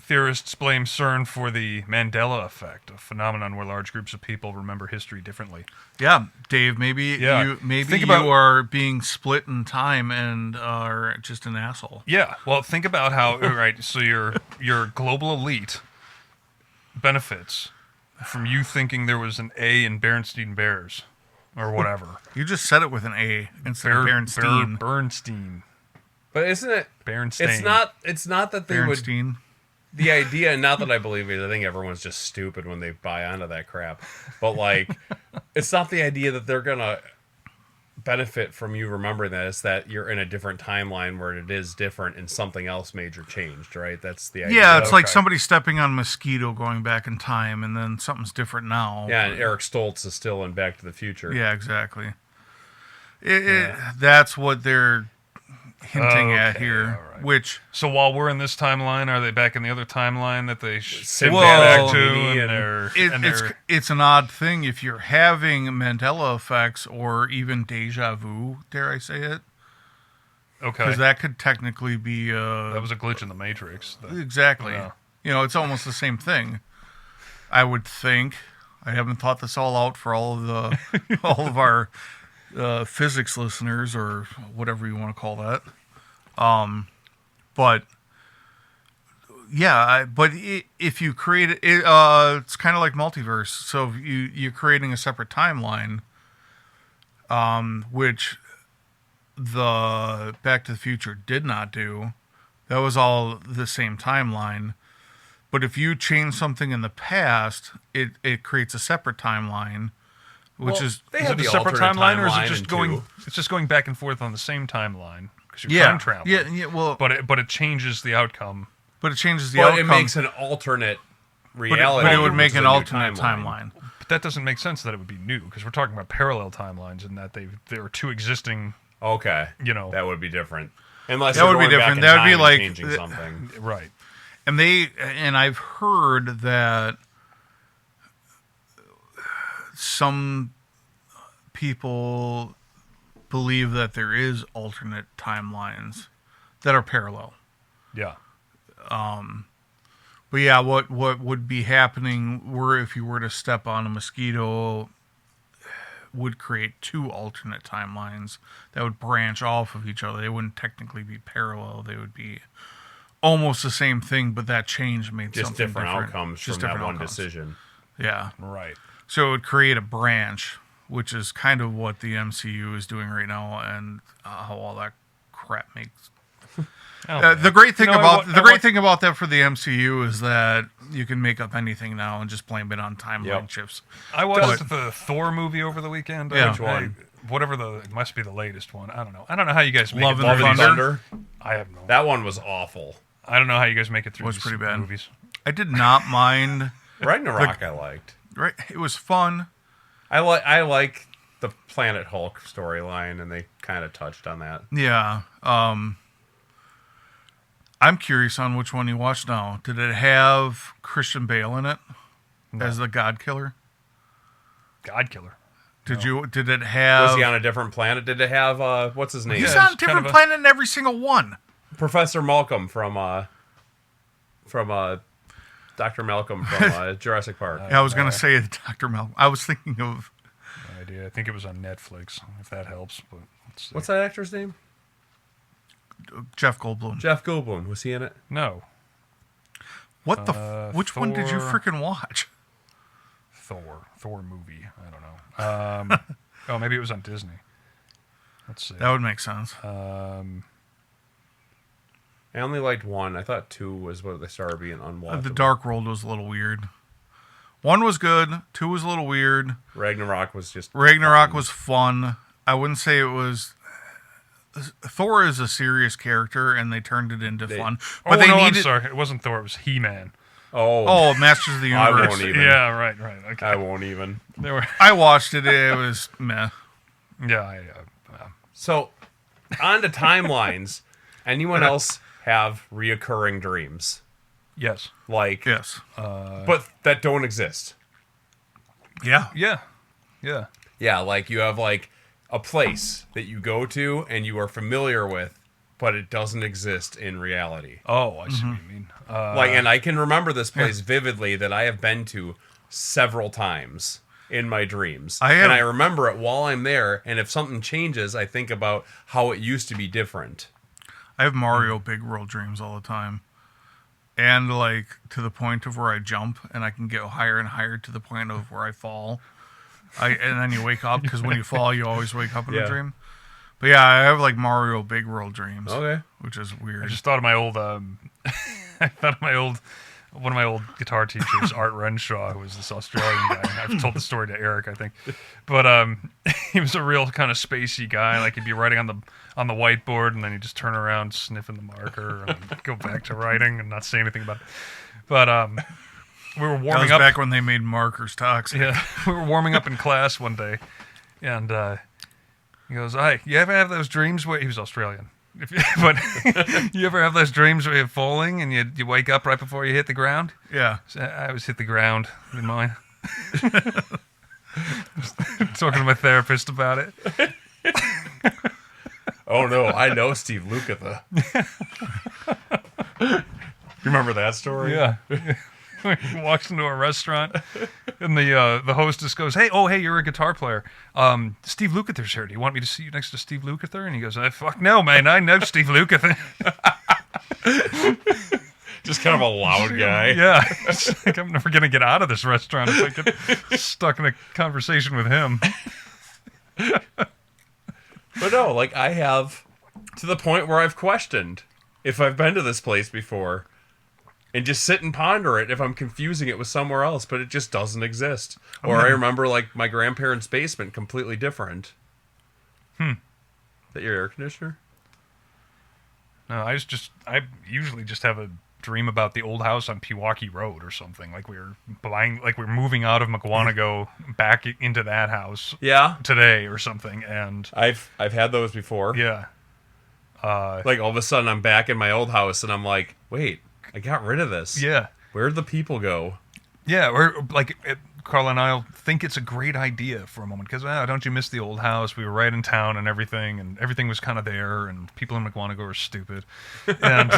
Theorists blame CERN for the Mandela effect, a phenomenon where large groups of people remember history differently. Yeah, Dave. Maybe Yeah. Think about- you are being split in time and are just an asshole. Yeah, well, think about how right. So your global elite benefits from you thinking there was an A in Berenstain Bears or whatever. You just said it with an A instead of Bernstein. Bernstein. But isn't it? Berenstain. It's not that they would. Bernstein. The idea, not that I believe it. I think everyone's just stupid when they buy onto that crap. But like, it's not the idea that they're gonna benefit from you remembering that. It's that you're in a different timeline where it is different and something else major changed. Right? That's the idea. Yeah, it's like Okay. somebody stepping on mosquito going back in time, and then something's different now. Yeah, and Eric Stoltz is still in Back to the Future. Yeah, exactly. That's what they're hinting at Okay, here. all right. Which So while we're in this timeline, are they back in the other timeline that they Same back Well, to? and- And they're, it's an odd thing if you're having Mandela effects or even deja vu. Dare I say it? okay. Because that could technically be That was a glitch in the Matrix. exactly. Yeah. You know, it's almost the same thing. I would think. I haven't thought this all out for all of our physics listeners or whatever you want to call that. But but if you create it, it's kind of like multiverse. So if you're creating a separate timeline, which the Back to the Future did not do. That was all the same timeline. But if you change something in the past, it creates a separate timeline, which is they Is have it a the separate alternate timeline, or is timeline it just in going? two. It's just going back and forth on the same timeline because you're time traveling. yeah. Well, But it changes the outcome. but it changes the But outcome. it makes an alternate reality. but it would which make is an a new alternate timeline. But that doesn't make sense that it would be new because we're talking about parallel timelines and that there are two existing. Okay, That would be different. Unless That you're would be going back different. in That would be time and like- changing something. Right. And I've heard that some people believe that there is alternate timelines that are parallel. Yeah. But yeah, what would be happening were if you were to step on a mosquito would create two alternate timelines that would branch off of each other. They wouldn't technically be parallel. They would be almost the same thing, but that change made Just something different different. outcomes Just from that different one outcomes. decision. Yeah. Right. So it would create a branch, which is kind of what the MCU is doing right now, and how all that crap makes. The great thing thing about that for the MCU is that you can make up anything now and just blame it on timeline Yep. shifts. I watched the Thor movie over the weekend. Yeah. Which one? Whatever it must be the latest one. I don't know. I don't know how you guys make Love it and through Love and these- Thunder? Thunder. I have no. That one was awful. I don't know how you guys make it through Was these pretty bad. movies. I did not mind. Ragnarok I liked. Right, it was fun. I like the Planet Hulk storyline, and they kind of touched on that. Yeah. I'm curious on which one you watched now. Did it have Christian Bale in it as the God Killer? God Killer. Did it have? Was he on a different planet? Did it have what's his name? He's Yeah, on a it's different kind of planet in every single one. Professor Malcolm from Dr. Malcolm from Jurassic Park. Yeah, I was gonna say Dr. Malcolm. I was thinking of No idea. I think it was on Netflix, if that helps. But let's see. What's that actor's name? Jeff Goldblum. Jeff Goldblum. Was he in it? No. What the? Which one did you Thor. freaking watch? Thor movie. I don't know. Oh, maybe it was on Disney. Let's see. That would make sense. I only liked one. I thought two was what they started being unwatchable. The Dark World was a little weird. One was good. Two was a little weird. Ragnarok was just Ragnarok fun. was fun. I wouldn't say it was. Thor is a serious character, and they turned it into fun. Oh, But they no, I'm needed. sorry. It wasn't Thor. It was He-Man. Oh, Masters of the I Universe. won't even. Yeah, right. Okay. I won't even. There were. I watched it. It was meh. Yeah. So, on to timelines. Anyone else have reoccurring dreams? Yes. Like, Yes. but that don't exist. Yeah. Yeah. Yeah. Yeah, like you have like a place that you go to and you are familiar with, but it doesn't exist in reality. Oh, I see what you mean. Like, and I can remember this place vividly that I have been to several times in my dreams. And I remember it while I'm there, and if something changes, I think about how it used to be different. I have Mario Big World dreams all the time. And like to the point of where I jump and I can get higher and higher to the point of where I fall. And then you wake up because when you fall, you always wake up in Yeah. a dream. But yeah, I have like Mario Big World dreams. Okay. Which is weird. I just thought of my old. I thought of my old. One of my old guitar teachers, Art Renshaw, who was this Australian guy. I've told the story to Eric, I think, but he was a real kind of spacey guy. Like he'd be writing on the whiteboard, and then he'd just turn around, sniffing the marker, and go back to writing and not say anything about it. But we were that was warming up back when they made markers toxic. Yeah, we were warming up in class one day, and he goes, "Hey, you ever have those dreams where—" he was Australian, but you ever have those dreams where you're falling and you wake up right before you hit the ground? Yeah. So I always hit the ground in mine. Talking to my therapist about it. Oh no, I know Steve Lukather. You remember that story? Yeah. He walks into a restaurant, and the hostess goes, "Hey, you're a guitar player. Steve Lukather's here. Do you want me to see you next to Steve Lukather?" And he goes, "Fuck no, man. I know Steve Lukather." Just kind of a loud guy. Yeah, it's like I'm never gonna get out of this restaurant if I get stuck in a conversation with him. But no, like I have to the point where I've questioned if I've been to this place before and just sit and ponder it if I'm confusing it with somewhere else, but it just doesn't exist. Or I remember like my grandparents' basement completely different. Is that your air conditioner? No, I usually just have a dream about the old house on Pewaukee Road or something. Like we're moving out of McWanago back into that house. Yeah. Today or something, and I've had those before. yeah. Like all of a sudden I'm back in my old house and I'm like, wait, I got rid of this. Yeah. Where'd the people go? Yeah, or like Carl and I'll think it's a great idea for a moment because don't you miss the old house? We were right in town and everything was kind of there, and people in McWanago are stupid, and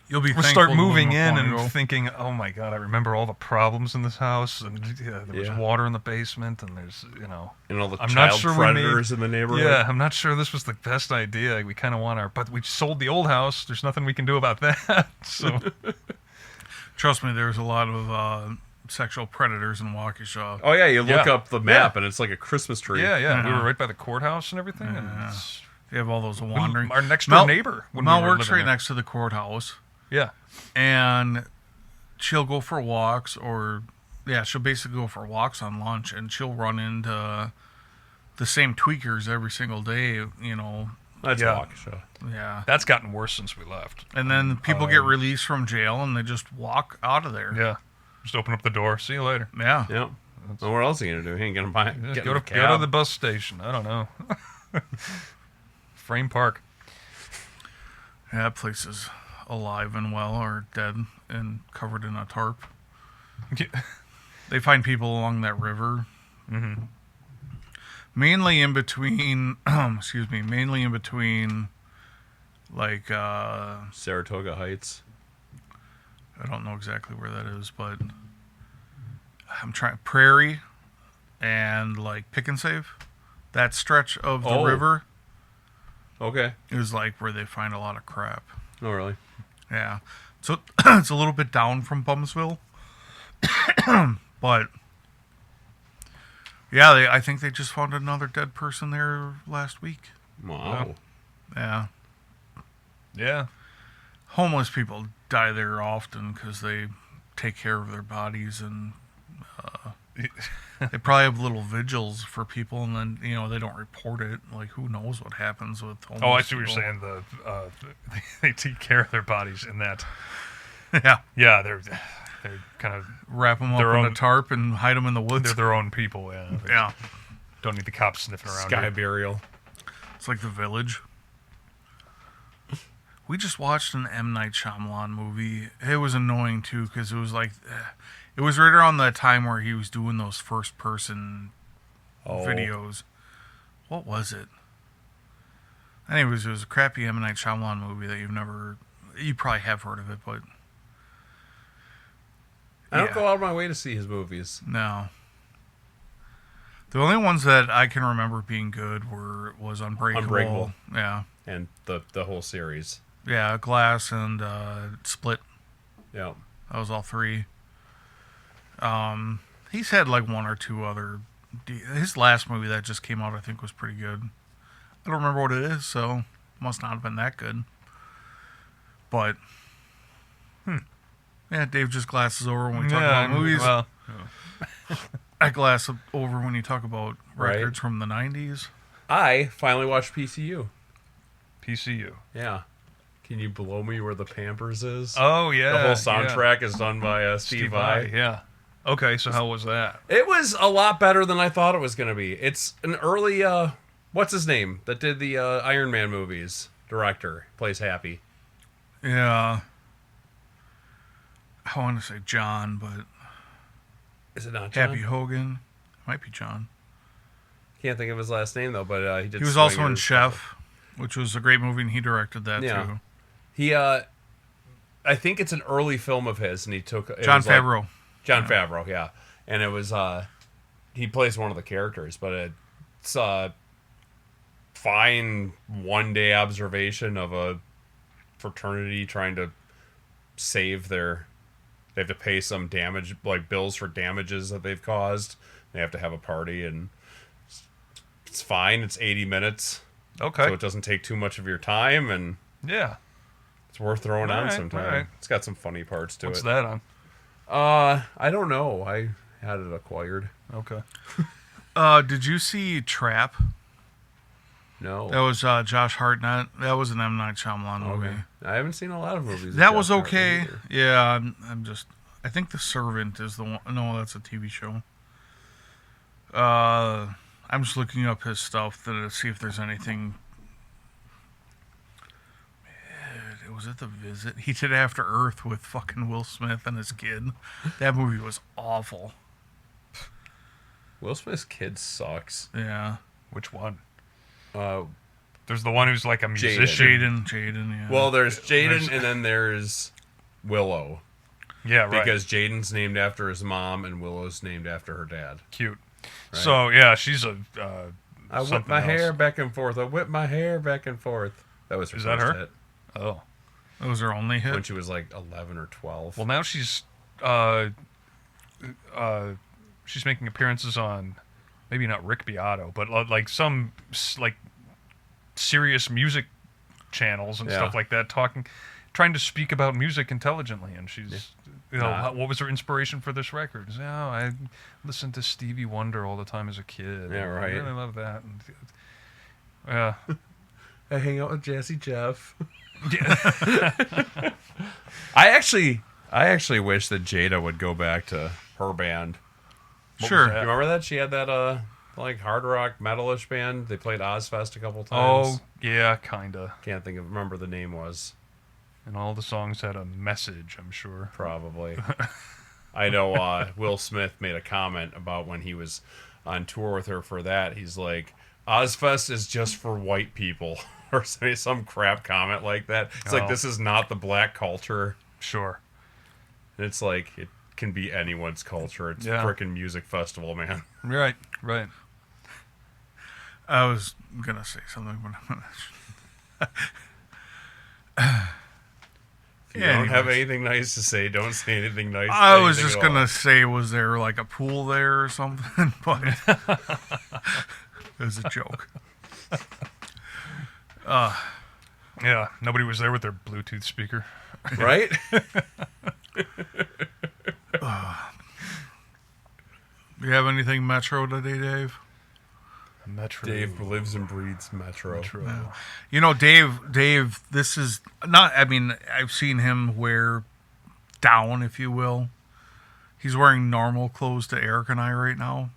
You'll be we'll thankful start to moving live in in and McWanago. thinking, oh my god, I remember all the problems in this house, and there was Yeah. water in the basement, and there's And all the I'm not child sure we predators in the neighborhood. Yeah, I'm not sure this was the best idea. We kind of want but we sold the old house. There's nothing we can do about that. So Trust me, there's a lot of sexual predators in Waukesha. Oh yeah, you look Yeah. up the map and it's like a Christmas tree. yeah, we were right by the courthouse and everything. And They have all those wandering. our next door neighbor. When Mel we were works living right there. next to the courthouse, Yeah, and she'll go for walks, she'll basically go for walks on lunch, and she'll run into the same tweakers every single day. That's Yeah. Waukesha. Yeah. that's gotten worse since we left. And then people get released from jail, and they just walk out of there. Yeah, just open up the door. See you later. Yeah. Yep. Well, what else are you gonna do? He ain't gonna buy. Just Get go in to the go to cab. the bus station. I don't know. Frame Park. Yeah, that place is alive and well, or dead and covered in a tarp. They find people along that river. Mm-hmm. Mainly in between, like, Saratoga Heights. I don't know exactly where that is, but Prairie and like Pick and Save. That stretch of the Oh. river Okay. is like where they find a lot of crap. Oh really? Yeah. So it's a little bit down from Bumsville. But yeah, I think they just found another dead person there last week. Wow. Yeah. Yeah. Homeless people die there often because they take care of their bodies, and they probably have little vigils for people, and then they don't report it. Like, who knows what happens with homeless Oh, I see what people. you're saying. They take care of their bodies in that. Yeah. Yeah, they're kind of Wrap them up Their in own- a tarp and hide them in the woods. they're their own people. Yeah. They Yeah. Don't need the cops sniffing around. Sky here. burial. It's like The Village. We just watched an M. Night Shyamalan movie. It was annoying, too, because it was like... It was right around that time where he was doing those first-person videos. What was it? Anyways, it was a crappy M. Night Shyamalan movie that you probably have heard of it, but I don't Yeah. go out of my way to see his movies. no. The only ones that I can remember being good was Unbreakable. Unbreakable. Yeah. And the whole series. Yeah, Glass and Split. Yeah. That was all three. He's had like one or two other... His last movie that just came out, I think, was pretty good. I don't remember what it is, so must not have been that good. But... Yeah, Dave just glasses over when we talk about movies. Well, I glass over when you talk about Right. records from the 90s. I finally watched PCU. PCU. Yeah. Can you blow me where the Pampers is? Oh yeah. The whole yeah. soundtrack is done by Steve Vai. Yeah. Okay, so how was that? It was a lot better than I thought it was going to be. It's an early, what's his name that did the Iron Man movies? Director. Plays Happy. Yeah. I want to say John, but Is it not John? Happy Hogan. Might be John. Can't think of his last name, though, but he did He was also in Swingers. Chef, which was a great movie, and he directed that Yeah. too. He, I think it's an early film of his, and he took... it John was like- Favreau. John Favreau, yeah. And it was, he plays one of the characters, but it's fine one-day observation of a fraternity trying to save their. They have to pay some damage, like bills for damages that they've caused. They have to have a party, and it's fine. It's 80 minutes, Okay. so it doesn't take too much of your time, and Yeah. it's worth throwing All on right, sometime. all right. It's got some funny parts to What's it. that on? I don't know. I had it acquired. Okay. Did you see Trap? No. That was Josh Hartnett. That was an M. Night Shyamalan movie. Okay. I haven't seen a lot of movies. with That was Josh Hartnett okay. either. Yeah, I think The Servant is the one. No, that's a TV show. I'm just looking up his stuff to see if there's anything. Was it The Visit? He did After Earth with fucking Will Smith and his kid. That movie was awful. Will Smith's kid sucks. Yeah. Which one? Uh, There's the one who's like a musician. Jaden, yeah. well, there's Jaden, There's- and then there's Willow. Yeah, right. Because Jaden's named after his mom, and Willow's named after her dad. Cute. So yeah, she's a. I whip something my else. hair back and forth. I whip my hair back and forth. That was her Is that first her? hit Oh. That was her only hit. when she was like 11 or 12. Well, now she's making appearances on maybe not Rick Beato, but like some like serious music channels and Yeah. stuff like that, trying to speak about music intelligently. And she's, Nah. what was her inspiration for this record? Oh, I listened to Stevie Wonder all the time as a kid. Yeah, and right. I really love that. And, yeah. I hang out with Jazzy Jeff. I actually wish that Jada would go back to her band. Sure. that? You remember that? She had that like hard rock metalish band. They played Ozfest a couple Oh, times. yeah, kinda. Can't remember the name was. And all the songs had a message, I'm sure. Probably. I know Will Smith made a comment about when he was on tour with her for that. He's like, Ozfest is just for white people. Or say some crap comment like that. It's like, Oh. this is not the black culture. Sure. And it's like, it can be anyone's culture. It's Yeah. a frickin' music festival, man. Right, right. I was going to say something, but I'm not. If you don't have anything nice to say, don't say anything nice. I was anything just at all. going to say, was there like a pool there or something? But it was a joke. Yeah, nobody was there with their Bluetooth speaker. Right? Do you have anything Metro today, Dave? Metro. Dave lives and breathes Metro. Metro. You know, Dave, this is not, I mean, I've seen him wear down, if you will. He's wearing normal clothes to Eric and I right now.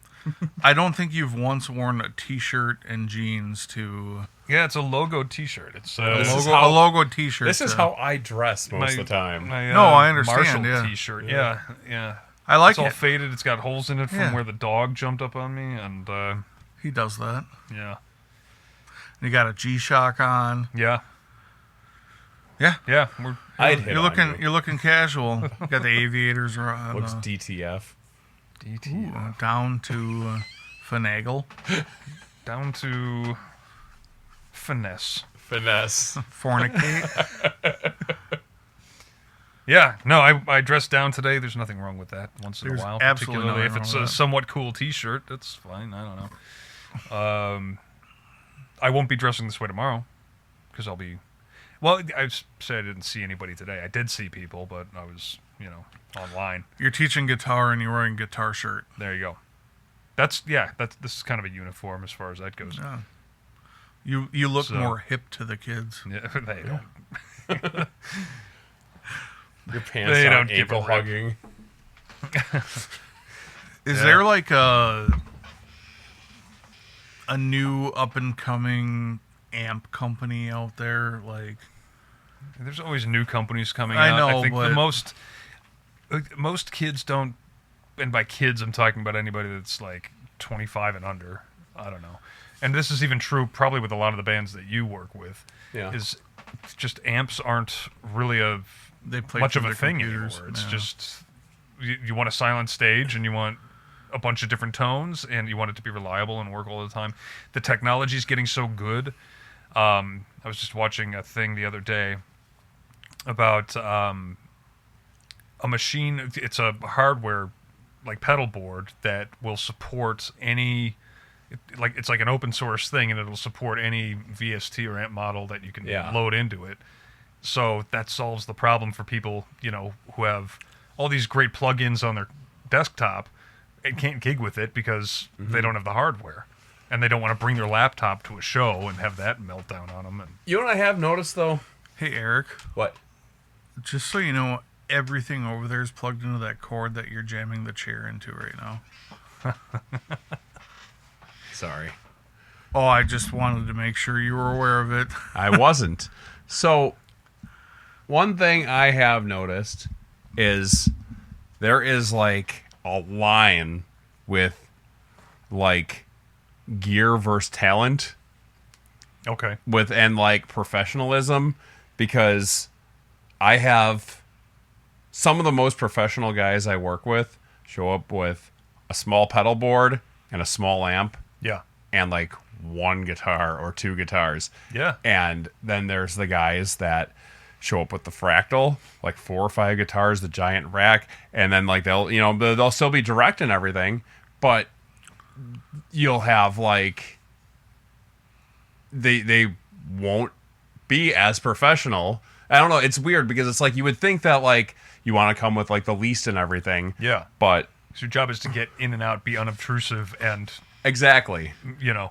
I don't think you've once worn a t-shirt and jeans to Yeah, it's a logo T-shirt. It's This is a how- logo t-shirt. This is to- how I dress most of the time. My, No, I understand, Marshall yeah. T-shirt. Yeah, yeah. I like It's all it. faded. It's got holes in it from Yeah. where the dog jumped up on me, and He does that. yeah, You got a G-Shock on. yeah, Yeah. yeah. I'd hit You're looking casual. You got the aviators on. Looks DTF. DT down to finagle, down to finesse. Finesse. fornicate. Yeah, no, I dressed down today. There's nothing wrong with that. Once in There's a while, absolutely particularly if nothing it's wrong a with that. somewhat cool T-shirt, that's fine. I don't know. I won't be dressing this way tomorrow because I'll be. Well, I said I didn't see anybody today. I did see people, but I was, online. You're teaching guitar and you're wearing a guitar shirt. There you go. This is kind of a uniform as far as that goes. Yeah. You look So- more hip to the kids. Yeah, they don't. Your pants They aren't don't give a ankle rip. hugging. Is Yeah. there like a new up and coming amp company out there? Like, There's always new companies coming I out. know, I think but- most kids don't, and by kids I'm talking about anybody that's like 25 and under. I don't know. And this is even true probably with a lot of the bands that you work with. Yeah. Is just amps aren't really they play much through of a their thing computers. anymore. It's Yeah. just you want a silent stage and you want a bunch of different tones, and you want it to be reliable and work all the time. The technology is getting so good. I was just watching a thing the other day about a machine. It's a hardware like pedal board that will support any, it's like an open source thing, and it'll support any VST or amp model that you can load into it. So that solves the problem for people, who have all these great plugins on their desktop and can't gig with it because they don't have the hardware, and they don't want to bring their laptop to a show and have that meltdown on them. And You know what I have noticed though? Hey, Eric, What? just so you know, everything over there is plugged into that cord that you're jamming the chair into right now. Sorry. Oh, I just wanted to make sure you were aware of it. I wasn't. So, one thing I have noticed is there is like a line with like gear versus talent okay, and like professionalism, because I have some of the most professional guys I work with show up with a small pedal board and a small amp yeah, and like one guitar or two guitars. yeah, And then there's the guys that show up with the Fractal, like 4 or 5 guitars, the giant rack, and then like they'll still be direct and everything, but you'll have like they won't be as professional. I don't know, it's weird because it's like you would think that like you want to come with like the least and everything. yeah. But So your job is to get in and out, be unobtrusive, and exactly. Yeah.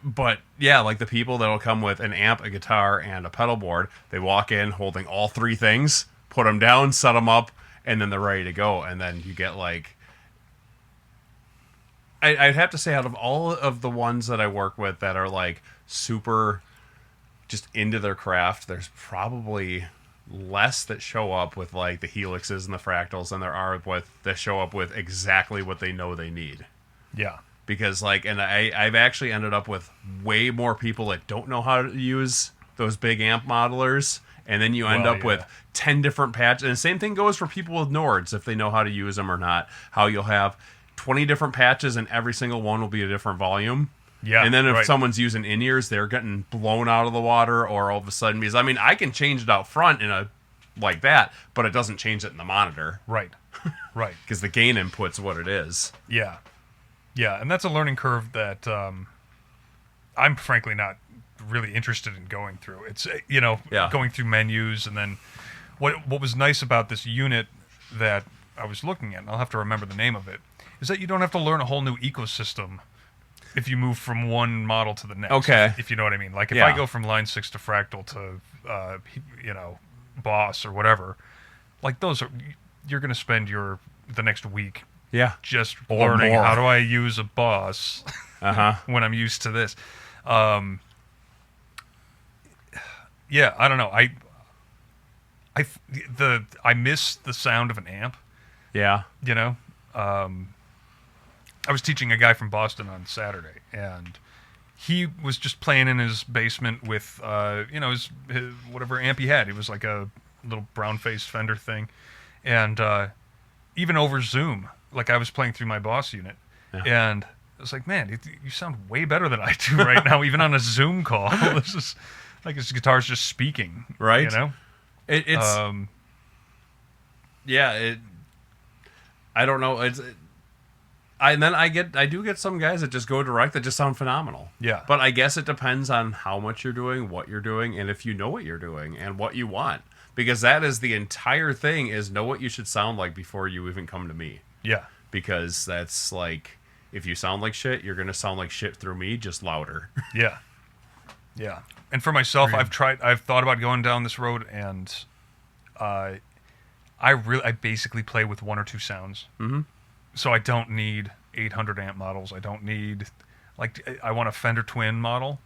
But yeah, like the people that'll come with an amp, a guitar, and a pedal board, they walk in holding all 3 things, put them down, set them up, and then they're ready to go. And then you get like, I'd have to say, out of all of the ones that I work with that are like super just into their craft, there's probably less that show up with like the helixes and the fractals than there are with that show up with exactly what they know they need. yeah, Because like, and I've actually ended up with way more people that don't know how to use those big amp modelers, and then you end up with 10 different patches. And the same thing goes for people with Nords, if they know how to use them or not. How you'll have 20 different patches, and every single one will be a different volume. yeah. And then if right. someone's using in-ears, they're getting blown out of the water, or all of a sudden, because I mean, I can change it out front in a like that, but it doesn't change it in the monitor right, right, because the gain input's what it is. yeah, yeah, and that's a learning curve that I'm frankly not really interested in going through. It's going through menus, and then what was nice about this unit that I was looking at, and I'll have to remember the name of it, is that you don't have to learn a whole new ecosystem if you move from one model to the next. Okay. If you know what I mean. Like if Yeah. I go from line 6 to Fractal to Boss or whatever, like those are, you're going to spend the next week Yeah. just Or learning more. how do I use a Boss Uh-huh. when I'm used to this. Yeah, I don't know. I miss the sound of an amp. Yeah. I was teaching a guy from Boston on Saturday, and he was just playing in his basement with his whatever amp he had. It was like a little brown-faced Fender thing, and even over Zoom, like I was playing through my Boss unit, and I was like, man, you sound way better than I do right now, even on a Zoom call. This is like his guitar's just speaking, Right. It's I don't know. I do get some guys that just go direct that just sound phenomenal. Yeah. But I guess it depends on how much you're doing, what you're doing, and if you know what you're doing and what you want. Because that is the entire thing, is know what you should sound like before you even come to me. yeah, Because that's like, if you sound like shit, you're going to sound like shit through me, just louder. yeah, yeah. And for myself, I've thought about going down this road, and I basically play with 1 or 2 sounds. Mm-hmm. So I don't need 800 amp models. I don't need, I want a Fender Twin model,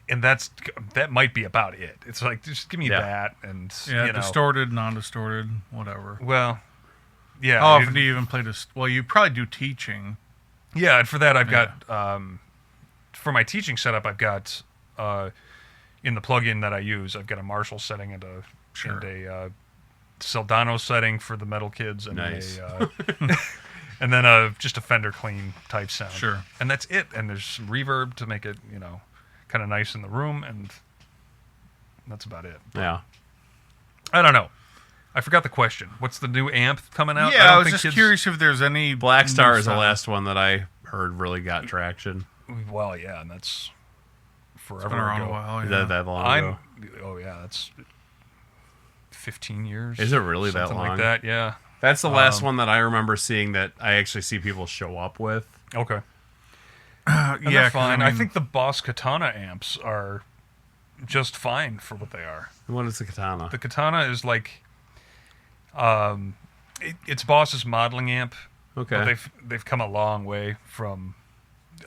and that might be about it. It's like, just give me that, and Distorted, non-distorted, whatever. well, yeah. How often do you even play this? Well, you probably do teaching. Yeah, and for that I've got for my teaching setup, I've got in the plugin that I use, I've got a Marshall setting and a Soldano setting for the metal kids, and Nice. and then just a Fender clean type sound. Sure. And that's it. And there's some reverb to make it, kind of nice in the room, and that's about it. Yeah. I don't know. I forgot the question. What's the new amp coming out? Yeah, I don't was think just kids- curious if there's any Black Star new is the sound. last one that I heard really got traction. Well, yeah, and that's forever Been around ago. a while. Is Yeah. that long ago? Oh yeah, that's 15 years. Is it really that something long? like that? Yeah. That's the last one that I remember seeing that I actually see people show up with. Okay. And Yeah, they're 'cause fine. I mean, think the Boss Katana amps are just fine for what they are. What is the Katana? The Katana is like, it's Boss's modeling amp. Okay. But they've come a long way from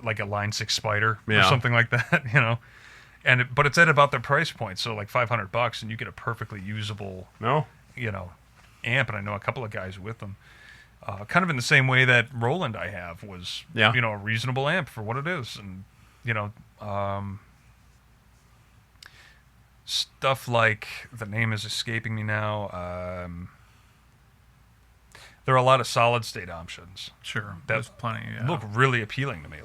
like a Line 6 Spider or Yeah. something like that, but it's at about their price point, so like $500, and you get a perfectly usable, No? amp. And I know a couple of guys with them. Kind of in the same way that Roland I have was, Yeah. a reasonable amp for what it is, and stuff like, the name is escaping me now. There are a lot of solid state options sure. that There's plenty. Yeah. look really appealing to me,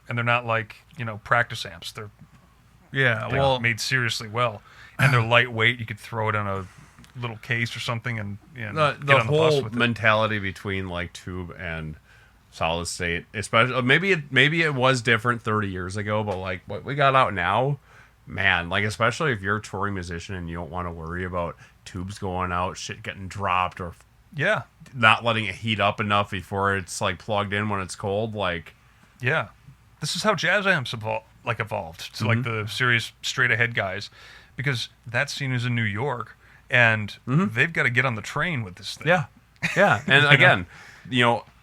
and they're not like practice amps. They're Yeah. Well, made seriously well, and they're lightweight. You could throw it in a little case or something, and The get on the bus whole with it. mentality between like tube and solid state, especially maybe it was different 30 years ago, but like what we got out now, man, like especially if you're a touring musician and you don't want to worry about tubes going out, shit getting dropped, or Yeah, not letting it heat up enough before it's like plugged in when it's cold. Like, yeah. This is how jazz amps evolved to like the serious straight ahead guys, because that scene is in New York, and they've got to get on the train with this thing. yeah. And again,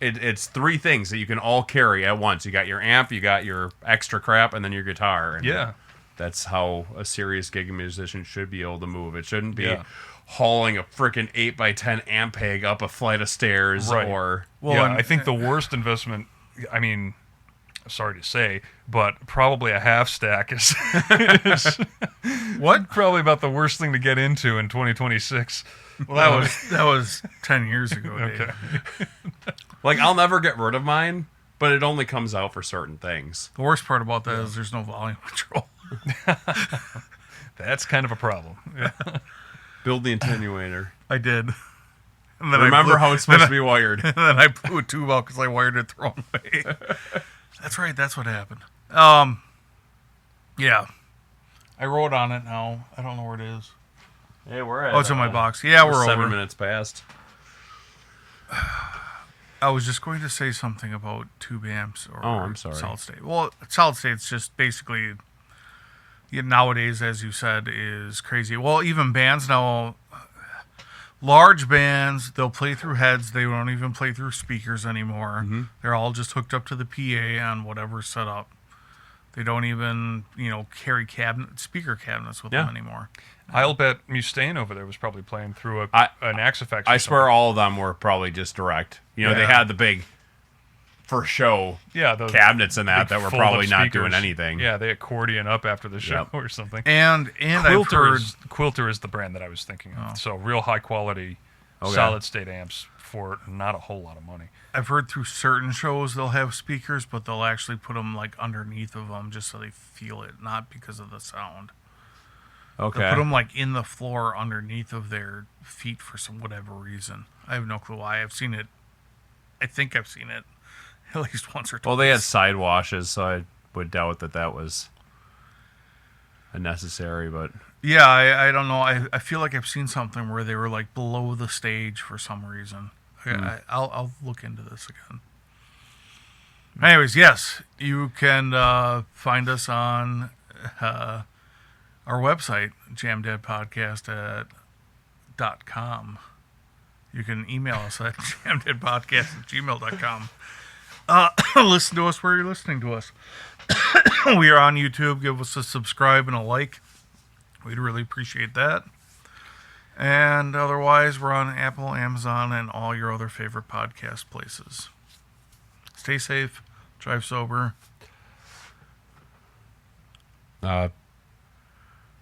it's three things that you can all carry at once. You got your amp, you got your extra crap, and then your guitar. And Yeah. that's how a serious gig musician should be able to move. It shouldn't be Yeah. hauling a freaking 8x10 amp peg up a flight of stairs Right. or well, Yeah, and- I think the worst investment, I mean, sorry to say, but probably a half stack is what? probably about the worst thing to get into in 2026. Well, that was 10 years ago. Dave. Okay. like I'll never get rid of mine, but it only comes out for certain things. The worst part about that is there's no volume control. That's kind of a problem. Yeah. Build the attenuator. I did. And then Remember how it's supposed to be wired. And then I blew a tube out because I wired it the wrong way. That's right. That's what happened. Yeah. I wrote on it now. I don't know where it is. Hey, we're at. Oh, it's in my box. Yeah, we're 7 over. minutes past. I was just going to say something about tube amps or Oh, I'm sorry. solid state. Well, solid state's just basically nowadays, as you said, is crazy. Well, even bands now, large bands, they'll play through heads. They don't even play through speakers anymore. Mm-hmm. They're all just hooked up to the PA on whatever setup. They don't even, carry speaker cabinets with them Yeah. anymore. I'll bet Mustaine over there was probably playing through an Axifex. I swear all of them were probably just direct. They Yeah. had the big for show yeah, those cabinets and that big were fold-up probably not speakers. doing anything. Yeah, they accordion up after the show Yep. or something. And I've heard Quilter is the brand that I was thinking of. Oh. So real high quality Okay. solid state amps for not a whole lot of money. I've heard through certain shows they'll have speakers, but they'll actually put them like underneath of them just so they feel it, not because of the sound. Okay. They'll put them like in the floor underneath of their feet for some whatever reason. I have no clue why. I've seen it. I think I've seen it at least once or twice. Well, they had side washes, so I would doubt that was unnecessary, but Yeah, I don't know. I feel like I've seen something where they were like below the stage for some reason. I'll look into this again. Anyways, yes, you can find us on our website, jamdeadpodcast.com. You can email us at jamdeadpodcast@gmail.com. Listen to us where you're listening to us. We are on YouTube. Give us a subscribe and a like. We'd really appreciate that. And otherwise, we're on Apple, Amazon, and all your other favorite podcast places. Stay safe. Drive sober.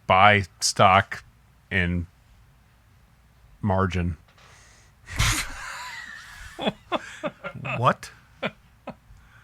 buy stock in margin. What?